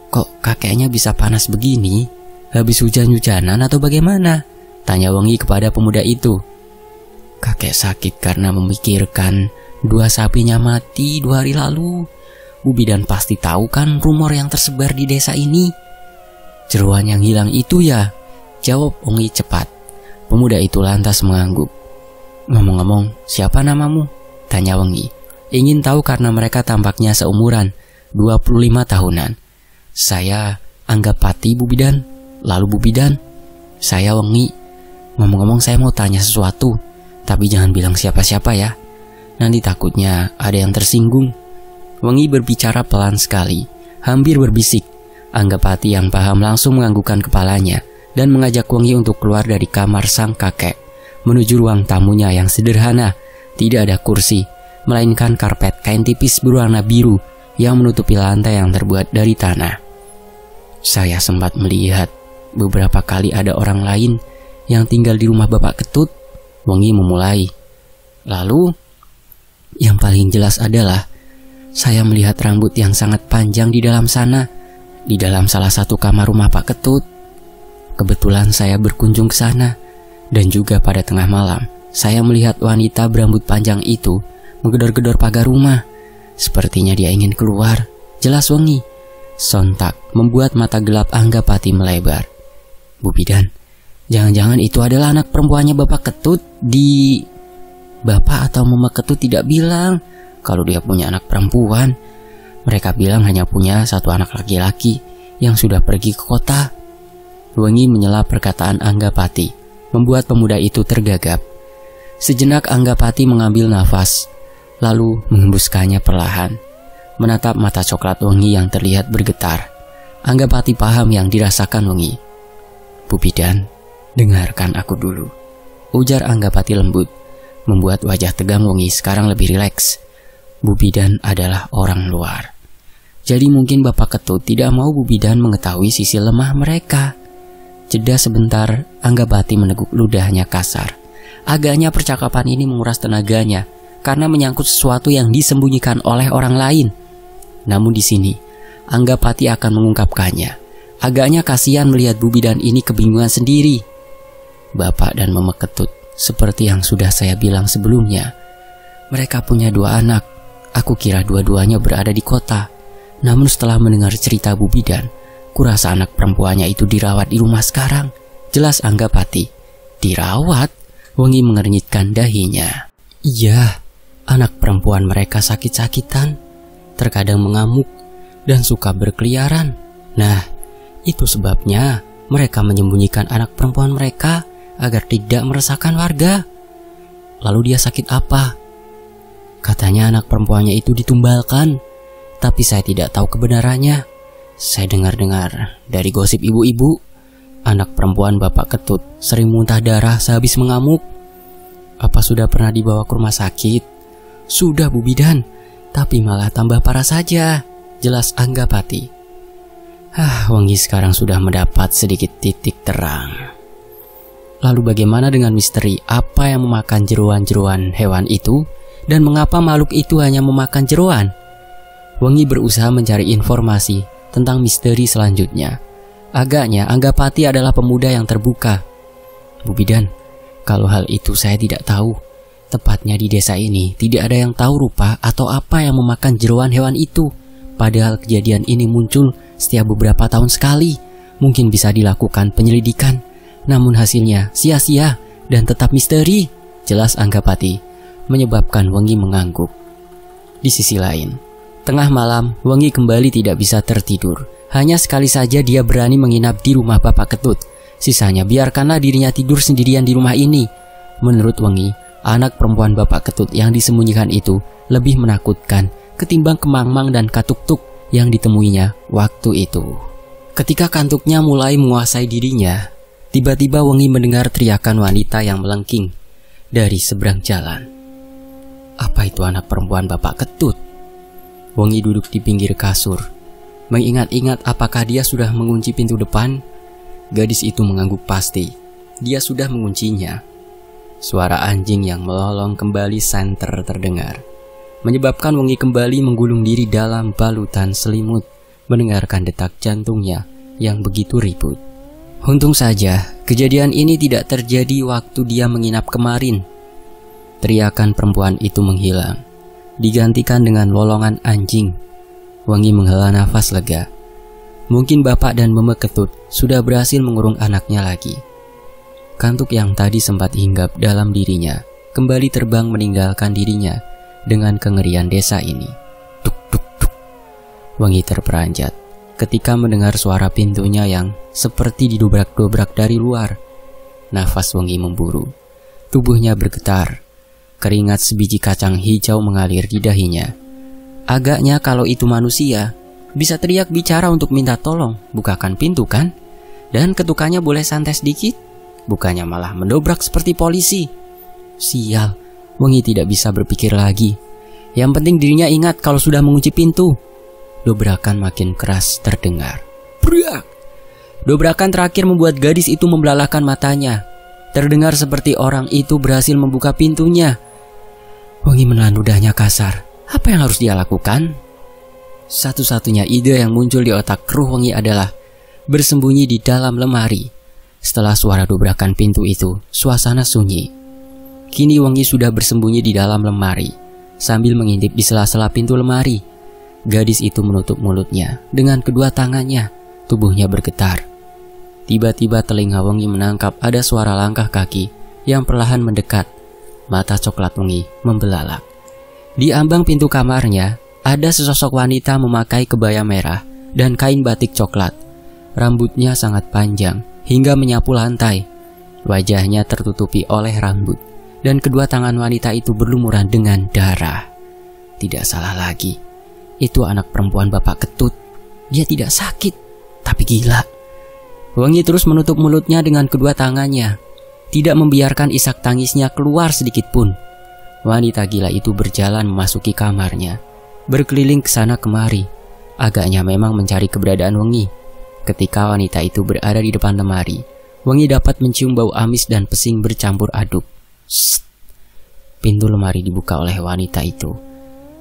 "Kok kakeknya bisa panas begini? Habis hujan-hujanan atau bagaimana?" tanya Wengi kepada pemuda itu. "Kakek sakit karena memikirkan 2 sapinya mati 2 hari lalu. Bu Bidan pasti tahu kan rumor yang tersebar di desa ini." "Jeroan yang hilang itu ya?" jawab Wengi cepat. Pemuda itu lantas mengangguk. "Ngomong-ngomong, siapa namamu?" tanya Wengi. Ingin tahu karena mereka tampaknya seumuran, 25 tahunan. "Saya Anggapati, Bu Bidan." "Lalu Bu Bidan?" "Saya Wengi. Ngomong-ngomong saya mau tanya sesuatu, tapi jangan bilang siapa-siapa ya. Nanti takutnya ada yang tersinggung." Wengi berbicara pelan sekali, hampir berbisik. Anggapati yang paham langsung menganggukkan kepalanya dan mengajak Wengi untuk keluar dari kamar sang kakek, menuju ruang tamunya yang sederhana. Tidak ada kursi, melainkan karpet kain tipis berwarna biru yang menutupi lantai yang terbuat dari tanah. "Saya sempat melihat beberapa kali ada orang lain yang tinggal di rumah Bapak Ketut," Wengi memulai. "Lalu, yang paling jelas adalah saya melihat rambut yang sangat panjang di dalam sana, di dalam salah satu kamar rumah Pak Ketut. Kebetulan saya berkunjung ke sana, dan juga pada tengah malam saya melihat wanita berambut panjang itu menggedor-gedor pagar rumah. Sepertinya dia ingin keluar," jelas Wengi. Sontak membuat mata gelap Anggapati melebar. "Bu Bidan, jangan-jangan itu adalah anak perempuannya Bapak Ketut di..." "Bapak atau Mama Ketut tidak bilang kalau dia punya anak perempuan. Mereka bilang hanya punya 1 anak laki-laki yang sudah pergi ke kota." Wengi menyela perkataan Anggapati, membuat pemuda itu tergagap. Sejenak Anggapati mengambil nafas, lalu menghembuskannya perlahan, menatap mata coklat Wengi yang terlihat bergetar. Anggapati paham yang dirasakan Wengi. "Bu Bidan, dengarkan aku dulu," ujar Anggapati lembut, membuat wajah tegang Wengi sekarang lebih rileks. Bu Bidan adalah orang luar. Jadi mungkin Bapak Ketut tidak mau Bu Bidan mengetahui sisi lemah mereka. Jeda sebentar, Anggapati meneguk ludahnya kasar. Agaknya percakapan ini menguras tenaganya karena menyangkut sesuatu yang disembunyikan oleh orang lain. Namun di sini, Anggapati akan mengungkapkannya. Agaknya kasihan melihat Bu Bidan ini kebingungan sendiri. Bapak dan Mama Ketut, seperti yang sudah saya bilang sebelumnya, mereka punya 2 anak. Aku kira dua-duanya berada di kota. Namun setelah mendengar cerita Bu Bidan, kurasa anak perempuannya itu dirawat di rumah sekarang. Jelas Anggapati. Dirawat? Wengi mengernyitkan dahinya. Iya, anak perempuan mereka sakit-sakitan, terkadang mengamuk, dan suka berkeliaran. Nah, itu sebabnya mereka menyembunyikan anak perempuan mereka agar tidak meresahkan warga. Lalu dia sakit apa? Katanya anak perempuannya itu ditumbalkan, tapi saya tidak tahu kebenarannya. Saya dengar-dengar dari gosip ibu-ibu, anak perempuan Bapak Ketut sering muntah darah sehabis mengamuk. Apa sudah pernah dibawa ke rumah sakit? Sudah Bu Bidan, tapi malah tambah parah saja, jelas Anggapati. Wengi sekarang sudah mendapat sedikit titik terang. Lalu bagaimana dengan misteri apa yang memakan jeroan-jeroan hewan itu? Dan mengapa makhluk itu hanya memakan jeroan? Wengi berusaha mencari informasi tentang misteri selanjutnya. Agaknya Anggapati adalah pemuda yang terbuka. Bu Bidan, kalau hal itu saya tidak tahu. Tepatnya di desa ini tidak ada yang tahu rupa atau apa yang memakan jeroan hewan itu. Padahal kejadian ini muncul setiap beberapa tahun sekali. Mungkin bisa dilakukan penyelidikan, namun hasilnya sia-sia dan tetap misteri, jelas Anggapati, menyebabkan Wengi mengangguk. Di sisi lain, tengah malam Wengi kembali tidak bisa tertidur. Hanya sekali saja dia berani menginap di rumah Bapak Ketut. Sisanya biarkanlah dirinya tidur sendirian di rumah ini. Menurut Wengi, anak perempuan Bapak Ketut yang disembunyikan itu lebih menakutkan ketimbang Kemangmang dan Katuk-tuk yang ditemuinya waktu itu. Ketika kantuknya mulai menguasai dirinya, tiba-tiba Wengi mendengar teriakan wanita yang melengking dari seberang jalan. Apa itu anak perempuan Bapak Ketut? Wengi duduk di pinggir kasur, mengingat-ingat apakah dia sudah mengunci pintu depan. Gadis itu mengangguk pasti. Dia sudah menguncinya. Suara anjing yang melolong kembali santer terdengar, menyebabkan Wengi kembali menggulung diri dalam balutan selimut, mendengarkan detak jantungnya yang begitu ribut. Untung saja kejadian ini tidak terjadi waktu dia menginap kemarin. Teriakan perempuan itu menghilang, digantikan dengan lolongan anjing. Wengi menghela nafas lega. Mungkin Bapak dan Mama Ketut sudah berhasil mengurung anaknya lagi. Kantuk yang tadi sempat hinggap dalam dirinya kembali terbang meninggalkan dirinya dengan kengerian desa ini. Tuk tuk tuk. Wengi terperanjat ketika mendengar suara pintunya yang seperti didobrak-dobrak dari luar. Nafas Wengi memburu, tubuhnya bergetar. Keringat sebiji kacang hijau mengalir di dahinya. Agaknya kalau itu manusia, bisa teriak bicara untuk minta tolong, bukakan pintu kan? Dan ketukannya boleh santai sedikit, bukannya malah mendobrak seperti polisi. Sial, Wengi tidak bisa berpikir lagi. Yang penting dirinya ingat kalau sudah mengunci pintu. Dobrakan makin keras terdengar. Brak! Dobrakan terakhir membuat gadis itu membelalakan matanya. Terdengar seperti orang itu berhasil membuka pintunya. Wengi menelan ludahnya kasar. Apa yang harus dia lakukan? Satu-satunya ide yang muncul di otak kruh Wengi adalah bersembunyi di dalam lemari. Setelah suara dobrakan pintu itu, suasana sunyi. Kini Wengi sudah bersembunyi di dalam lemari, sambil mengintip di sela-sela pintu lemari. Gadis itu menutup mulutnya dengan kedua tangannya. Tubuhnya bergetar. Tiba-tiba telinga Wengi menangkap ada suara langkah kaki yang perlahan mendekat. Mata coklat Wengi membelalak. Di ambang pintu kamarnya, ada sesosok wanita memakai kebaya merah dan kain batik coklat. Rambutnya sangat panjang hingga menyapu lantai. Wajahnya tertutupi oleh rambut, dan kedua tangan wanita itu berlumuran dengan darah. Tidak salah lagi, itu anak perempuan Bapak Ketut. Dia tidak sakit, tapi gila. Wengi terus menutup mulutnya dengan kedua tangannya. tidak membiarkan isak tangisnya keluar sedikit pun. Wanita gila itu berjalan memasuki kamarnya, berkeliling ke sana kemari. Agaknya memang mencari keberadaan Wengi. Ketika wanita itu berada di depan lemari, Wengi dapat mencium bau amis dan pesing bercampur aduk. Shh. Pintu lemari dibuka oleh wanita itu.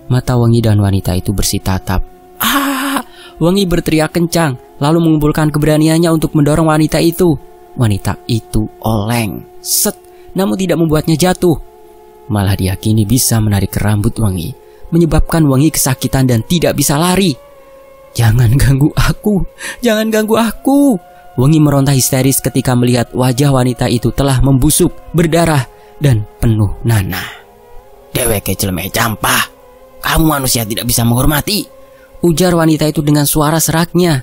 Mata Wengi dan wanita itu bersitatap. Ah! Wengi berteriak kencang, lalu mengumpulkan keberaniannya untuk mendorong wanita itu. Wanita itu oleng, set, namun tidak membuatnya jatuh. Malah diyakini bisa menarik rambut Wengi, menyebabkan Wengi kesakitan dan tidak bisa lari. Jangan ganggu aku, jangan ganggu aku. Wengi meronta histeris ketika melihat wajah wanita itu telah membusuk, berdarah, dan penuh nanah. Deweke jeleme campah, kamu manusia tidak bisa menghormati, ujar wanita itu dengan suara seraknya.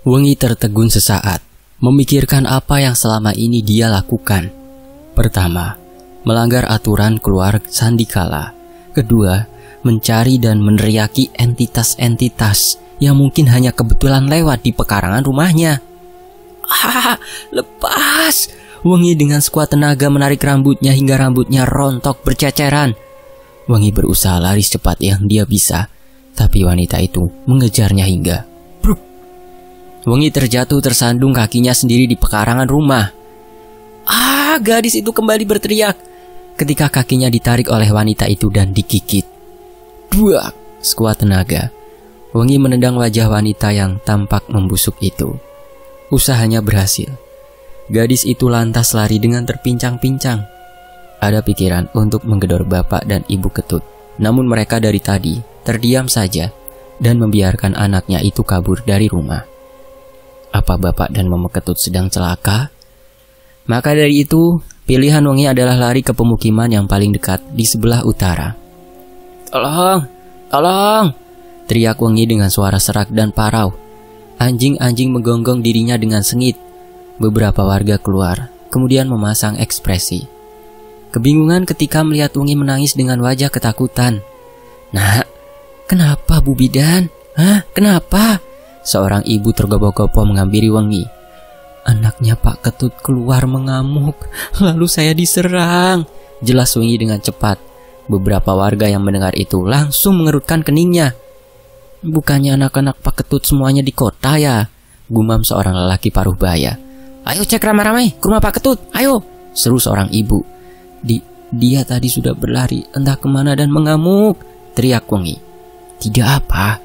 Wengi tertegun sesaat, memikirkan apa yang selama ini dia lakukan. Pertama, melanggar aturan keluar sandikala. Kedua, mencari dan meneriaki entitas-entitas yang mungkin hanya kebetulan lewat di pekarangan rumahnya. Ah, lepas! Wengi dengan sekuat tenaga menarik rambutnya hingga rambutnya rontok berceceran. Wengi berusaha lari secepat yang dia bisa, tapi wanita itu mengejarnya hingga bruk. Wengi terjatuh tersandung kakinya sendiri di pekarangan rumah. Ah, gadis itu kembali berteriak ketika kakinya ditarik oleh wanita itu dan digigit. Duak! Sekuat tenaga, Wengi menendang wajah wanita yang tampak membusuk itu. Usahanya berhasil. Gadis itu lantas lari dengan terpincang-pincang. Ada pikiran untuk menggedor bapak dan ibu Ketut, namun mereka dari tadi terdiam saja dan membiarkan anaknya itu kabur dari rumah. Apa bapak dan mama Ketut sedang celaka? Maka dari itu, pilihan Wengi adalah lari ke pemukiman yang paling dekat di sebelah utara. Tolong! Tolong! Teriak Wengi dengan suara serak dan parau. Anjing-anjing menggonggong dirinya dengan sengit. Beberapa warga keluar, kemudian memasang ekspresi kebingungan ketika melihat Wengi menangis dengan wajah ketakutan. Nak, kenapa Bu Bidan? Hah, kenapa? Seorang ibu tergopoh-gopoh menghampiri Wengi. Anaknya Pak Ketut keluar mengamuk, lalu saya diserang, jelas Wengi dengan cepat. Beberapa warga yang mendengar itu langsung mengerutkan keningnya. Bukannya anak-anak Pak Ketut semuanya di kota ya? Gumam seorang lelaki paruh baya. Ayo cek ramai-ramai ke rumah Pak Ketut, ayo, seru seorang ibu. Dia tadi sudah berlari entah kemana dan mengamuk, teriak Wengi. Tidak apa,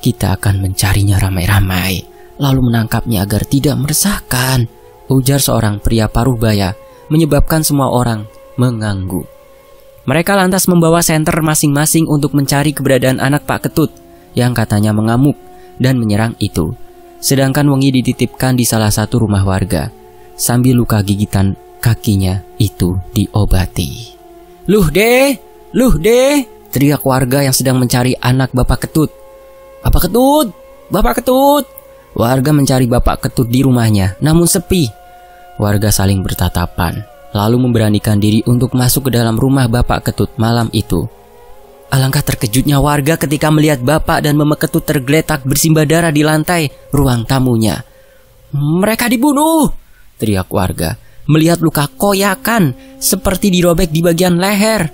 kita akan mencarinya ramai-ramai, lalu menangkapnya agar tidak meresahkan, ujar seorang pria paruh baya, menyebabkan semua orang mengangguk. Mereka lantas membawa senter masing-masing untuk mencari keberadaan anak Pak Ketut yang katanya mengamuk dan menyerang itu. Sedangkan Wengi dititipkan di salah satu rumah warga sambil luka gigitan kakinya itu diobati. Luh deh, teriak warga yang sedang mencari anak Bapak Ketut. Bapak Ketut, Bapak Ketut. Warga mencari Bapak Ketut di rumahnya, namun sepi. Warga saling bertatapan, lalu memberanikan diri untuk masuk ke dalam rumah Bapak Ketut malam itu. Alangkah terkejutnya warga ketika melihat Bapak dan Mama Ketut tergeletak bersimbah darah di lantai ruang tamunya. Mereka dibunuh, teriak warga, melihat luka koyakan seperti dirobek di bagian leher.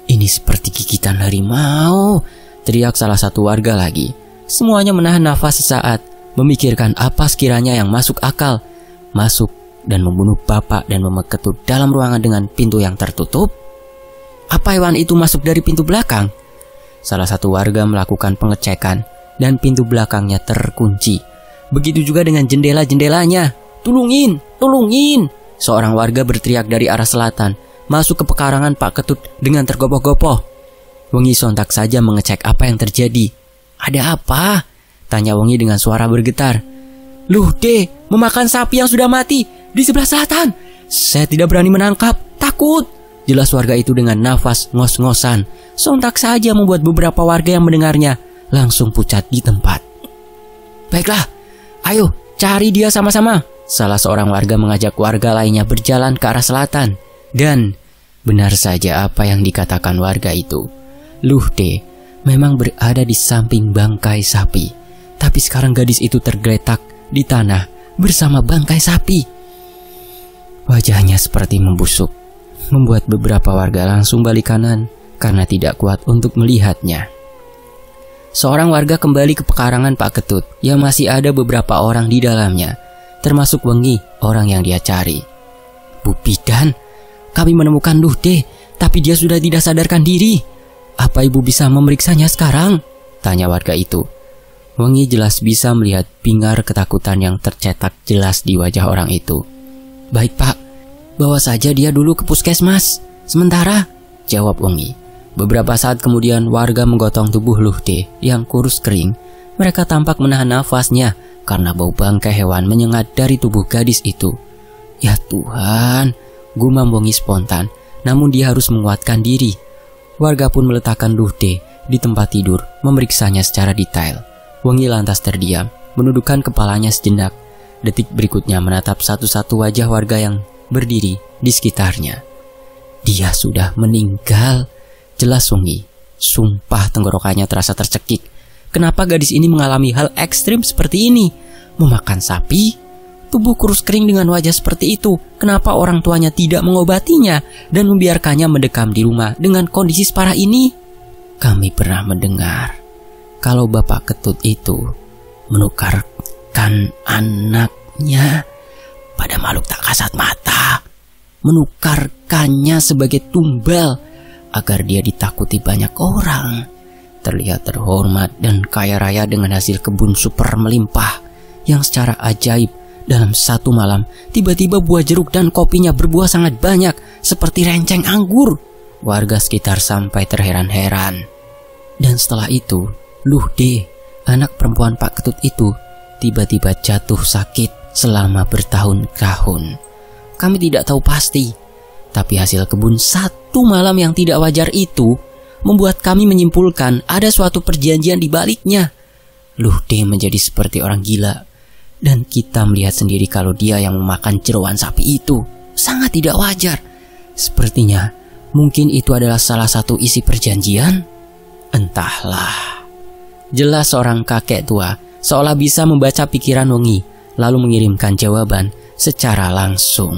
Ini seperti gigitan harimau, teriak salah satu warga lagi. Semuanya menahan nafas sesaat, memikirkan apa sekiranya yang masuk akal. Masuk dan membunuh Bapak dan Mama Ketut dalam ruangan dengan pintu yang tertutup. Apa hewan itu masuk dari pintu belakang? Salah satu warga melakukan pengecekan dan pintu belakangnya terkunci. Begitu juga dengan jendela-jendelanya. Tulungin, tulungin! Seorang warga berteriak dari arah selatan, masuk ke pekarangan Pak Ketut dengan tergopoh-gopoh. Wengi sontak saja mengecek apa yang terjadi. Ada apa? Tanya Wengi dengan suara bergetar. Luh deh, memakan sapi yang sudah mati di sebelah selatan. Saya tidak berani menangkap, takut, jelas warga itu dengan nafas ngos-ngosan. Sontak saja membuat beberapa warga yang mendengarnya langsung pucat di tempat. Baiklah, ayo cari dia sama-sama. Salah seorang warga mengajak warga lainnya berjalan ke arah selatan. Dan benar saja apa yang dikatakan warga itu. Luh deh memang berada di samping bangkai sapi. Tapi sekarang gadis itu tergeletak di tanah bersama bangkai sapi. Wajahnya seperti membusuk, membuat beberapa warga langsung balik kanan karena tidak kuat untuk melihatnya. Seorang warga kembali ke pekarangan Pak Ketut yang masih ada beberapa orang di dalamnya, termasuk Wengi, orang yang dia cari. "Bu Bidan, kami menemukan Luhde, tapi dia sudah tidak sadarkan diri. Apa ibu bisa memeriksanya sekarang?" tanya warga itu. Wengi jelas bisa melihat bingar ketakutan yang tercetak jelas di wajah orang itu. "Baik Pak, bawa saja dia dulu ke puskesmas sementara," jawab Wengi. Beberapa saat kemudian warga menggotong tubuh Luhde yang kurus kering. Mereka tampak menahan nafasnya karena bau bangkai hewan menyengat dari tubuh gadis itu. "Ya Tuhan," gumam Wengi spontan, namun dia harus menguatkan diri. Warga pun meletakkan Luhde di tempat tidur, memeriksanya secara detail. Wengi lantas terdiam, menundukkan kepalanya sejenak. Detik berikutnya menatap satu-satu wajah warga yang berdiri di sekitarnya. "Dia sudah meninggal," jelas Wengi. Sumpah tenggorokannya terasa tercekik. Kenapa gadis ini mengalami hal ekstrim seperti ini? Memakan sapi? Tubuh kurus kering dengan wajah seperti itu. Kenapa orang tuanya tidak mengobatinya dan membiarkannya mendekam di rumah dengan kondisi separah ini? "Kami pernah mendengar kalau Bapak Ketut itu menukarkan anaknya pada makhluk tak kasat mata, menukarkannya sebagai tumbal agar dia ditakuti banyak orang. Terlihat terhormat dan kaya raya dengan hasil kebun super melimpah yang secara ajaib dalam satu malam tiba-tiba buah jeruk dan kopinya berbuah sangat banyak seperti renceng anggur." Warga sekitar sampai terheran-heran. Dan setelah itu, Luhde, anak perempuan Pak Ketut itu, tiba-tiba jatuh sakit selama bertahun-tahun. Kami tidak tahu pasti, tapi hasil kebun satu malam yang tidak wajar itu membuat kami menyimpulkan ada suatu perjanjian di baliknya. Luhde menjadi seperti orang gila, dan kita melihat sendiri kalau dia yang memakan jeroan sapi itu sangat tidak wajar. Sepertinya mungkin itu adalah salah satu isi perjanjian. Entahlah. Jelas seorang kakek tua seolah bisa membaca pikiran Wengi, lalu mengirimkan jawaban secara langsung.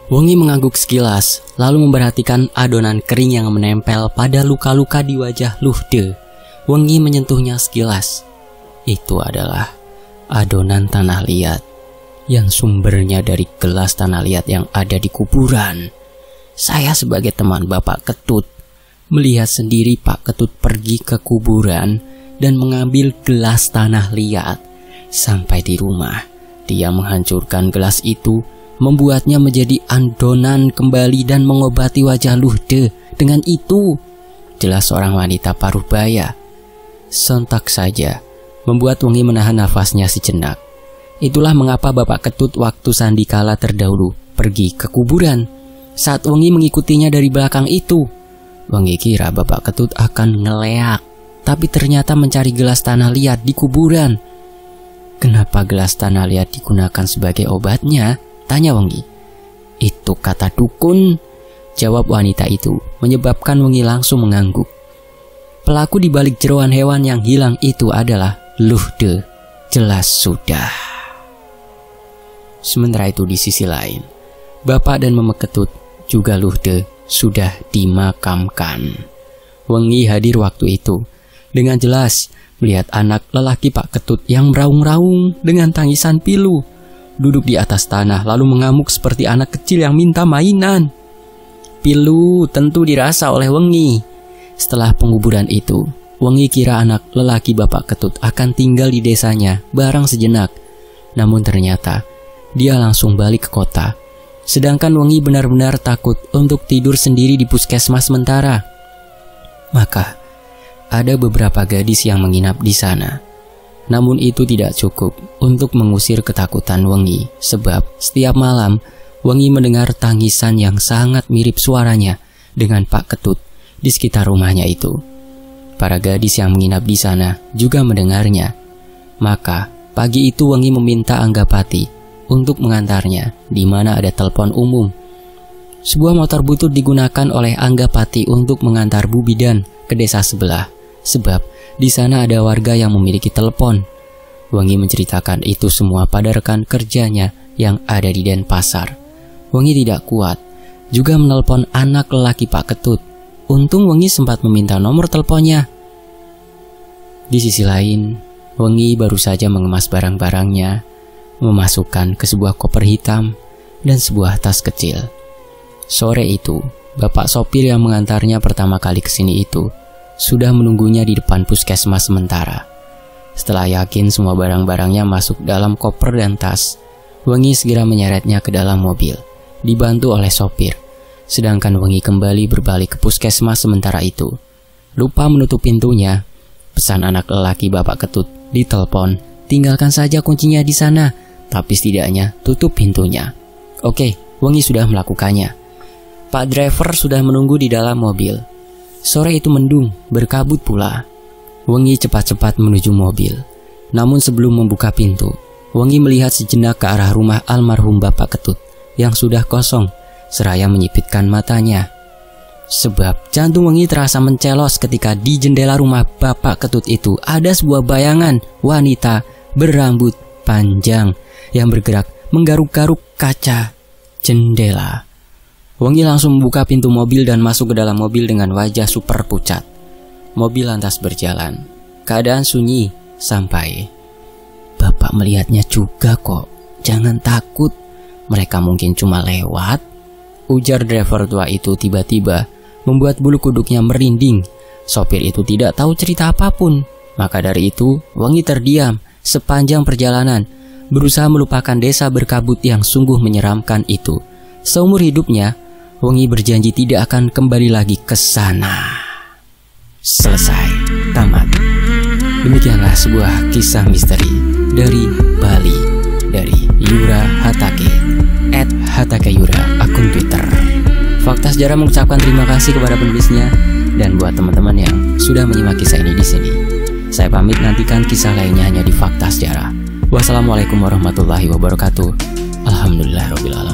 Wengi mengangguk sekilas, lalu memperhatikan adonan kering yang menempel pada luka-luka di wajah Luhde. Wengi menyentuhnya sekilas. Itu adalah adonan tanah liat yang sumbernya dari gelas tanah liat yang ada di kuburan. Saya sebagai teman Bapak Ketut melihat sendiri Pak Ketut pergi ke kuburan dan mengambil gelas tanah liat. Sampai di rumah, dia menghancurkan gelas itu, membuatnya menjadi adonan kembali dan mengobati wajah Luhde dengan itu. Jelas seorang wanita paruh baya. Sontak saja membuat Wengi menahan nafasnya sejenak. Itulah mengapa Bapak Ketut waktu sandikala terdahulu pergi ke kuburan. Saat Wengi mengikutinya dari belakang itu, Wengi kira Bapak Ketut akan ngeleak, tapi ternyata mencari gelas tanah liat di kuburan. "Kenapa gelas tanah liat digunakan sebagai obatnya?" tanya Wengi. "Itu kata dukun," jawab wanita itu, menyebabkan Wengi langsung mengangguk. Pelaku di balik jeroan hewan yang hilang itu adalah Luhde. Jelas sudah. Sementara itu di sisi lain, Bapak dan Mama Ketut juga Luhde sudah dimakamkan. Wengi hadir waktu itu, dengan jelas melihat anak lelaki Pak Ketut yang meraung-raung dengan tangisan pilu, duduk di atas tanah lalu mengamuk seperti anak kecil yang minta mainan. Pilu tentu dirasa oleh Wengi. Setelah penguburan itu, Wengi kira anak lelaki Bapak Ketut akan tinggal di desanya barang sejenak. Namun ternyata dia langsung balik ke kota. Sedangkan Wengi benar-benar takut untuk tidur sendiri di puskesmas sementara. Maka ada beberapa gadis yang menginap di sana. Namun itu tidak cukup untuk mengusir ketakutan Wengi, sebab setiap malam Wengi mendengar tangisan yang sangat mirip suaranya dengan Pak Ketut di sekitar rumahnya itu. Para gadis yang menginap di sana juga mendengarnya. Maka pagi itu Wengi meminta Anggapati untuk mengantarnya di mana ada telepon umum. Sebuah motor butut digunakan oleh Anggapati untuk mengantar Bu Bidan ke desa sebelah, sebab di sana ada warga yang memiliki telepon. Wengi menceritakan itu semua pada rekan kerjanya yang ada di Denpasar. Wengi tidak kuat, juga menelpon anak lelaki Pak Ketut. Untung Wengi sempat meminta nomor teleponnya. Di sisi lain, Wengi baru saja mengemas barang-barangnya, memasukkan ke sebuah koper hitam dan sebuah tas kecil. Sore itu, bapak sopir yang mengantarnya pertama kali ke sini itu sudah menunggunya di depan puskesmas sementara. Setelah yakin semua barang-barangnya masuk dalam koper dan tas, Wengi segera menyeretnya ke dalam mobil, dibantu oleh sopir. Sedangkan Wengi kembali berbalik ke puskesmas sementara itu. Lupa menutup pintunya, pesan anak lelaki Bapak Ketut ditelepon, tinggalkan saja kuncinya di sana, tapi setidaknya tutup pintunya. Oke, Wengi sudah melakukannya. Pak driver sudah menunggu di dalam mobil. Sore itu mendung, berkabut pula. Wengi cepat-cepat menuju mobil. Namun sebelum membuka pintu, Wengi melihat sejenak ke arah rumah almarhum Bapak Ketut yang sudah kosong, seraya menyipitkan matanya. Sebab jantung Wengi terasa mencelos ketika di jendela rumah Bapak Ketut itu ada sebuah bayangan wanita berambut panjang yang bergerak menggaruk-garuk kaca jendela. Wengi langsung membuka pintu mobil dan masuk ke dalam mobil dengan wajah super pucat. Mobil lantas berjalan. Keadaan sunyi sampai Bapak melihatnya juga kok. Jangan takut, mereka mungkin cuma lewat, ujar driver tua itu tiba-tiba, membuat bulu kuduknya merinding. Sopir itu tidak tahu cerita apapun. Maka dari itu, Wengi terdiam sepanjang perjalanan, berusaha melupakan desa berkabut yang sungguh menyeramkan itu. Seumur hidupnya, Wengi berjanji tidak akan kembali lagi ke sana. Selesai, tamat. Demikianlah sebuah kisah misteri dari Bali, dari Yura Hatake @HatakeYura, akun Twitter. Fakta Sejarah mengucapkan terima kasih kepada penulisnya dan buat teman-teman yang sudah menyimak kisah ini di sini. Saya pamit, nantikan kisah lainnya hanya di Fakta Sejarah. Wassalamualaikum warahmatullahi wabarakatuh. Alhamdulillahirabbil alamin.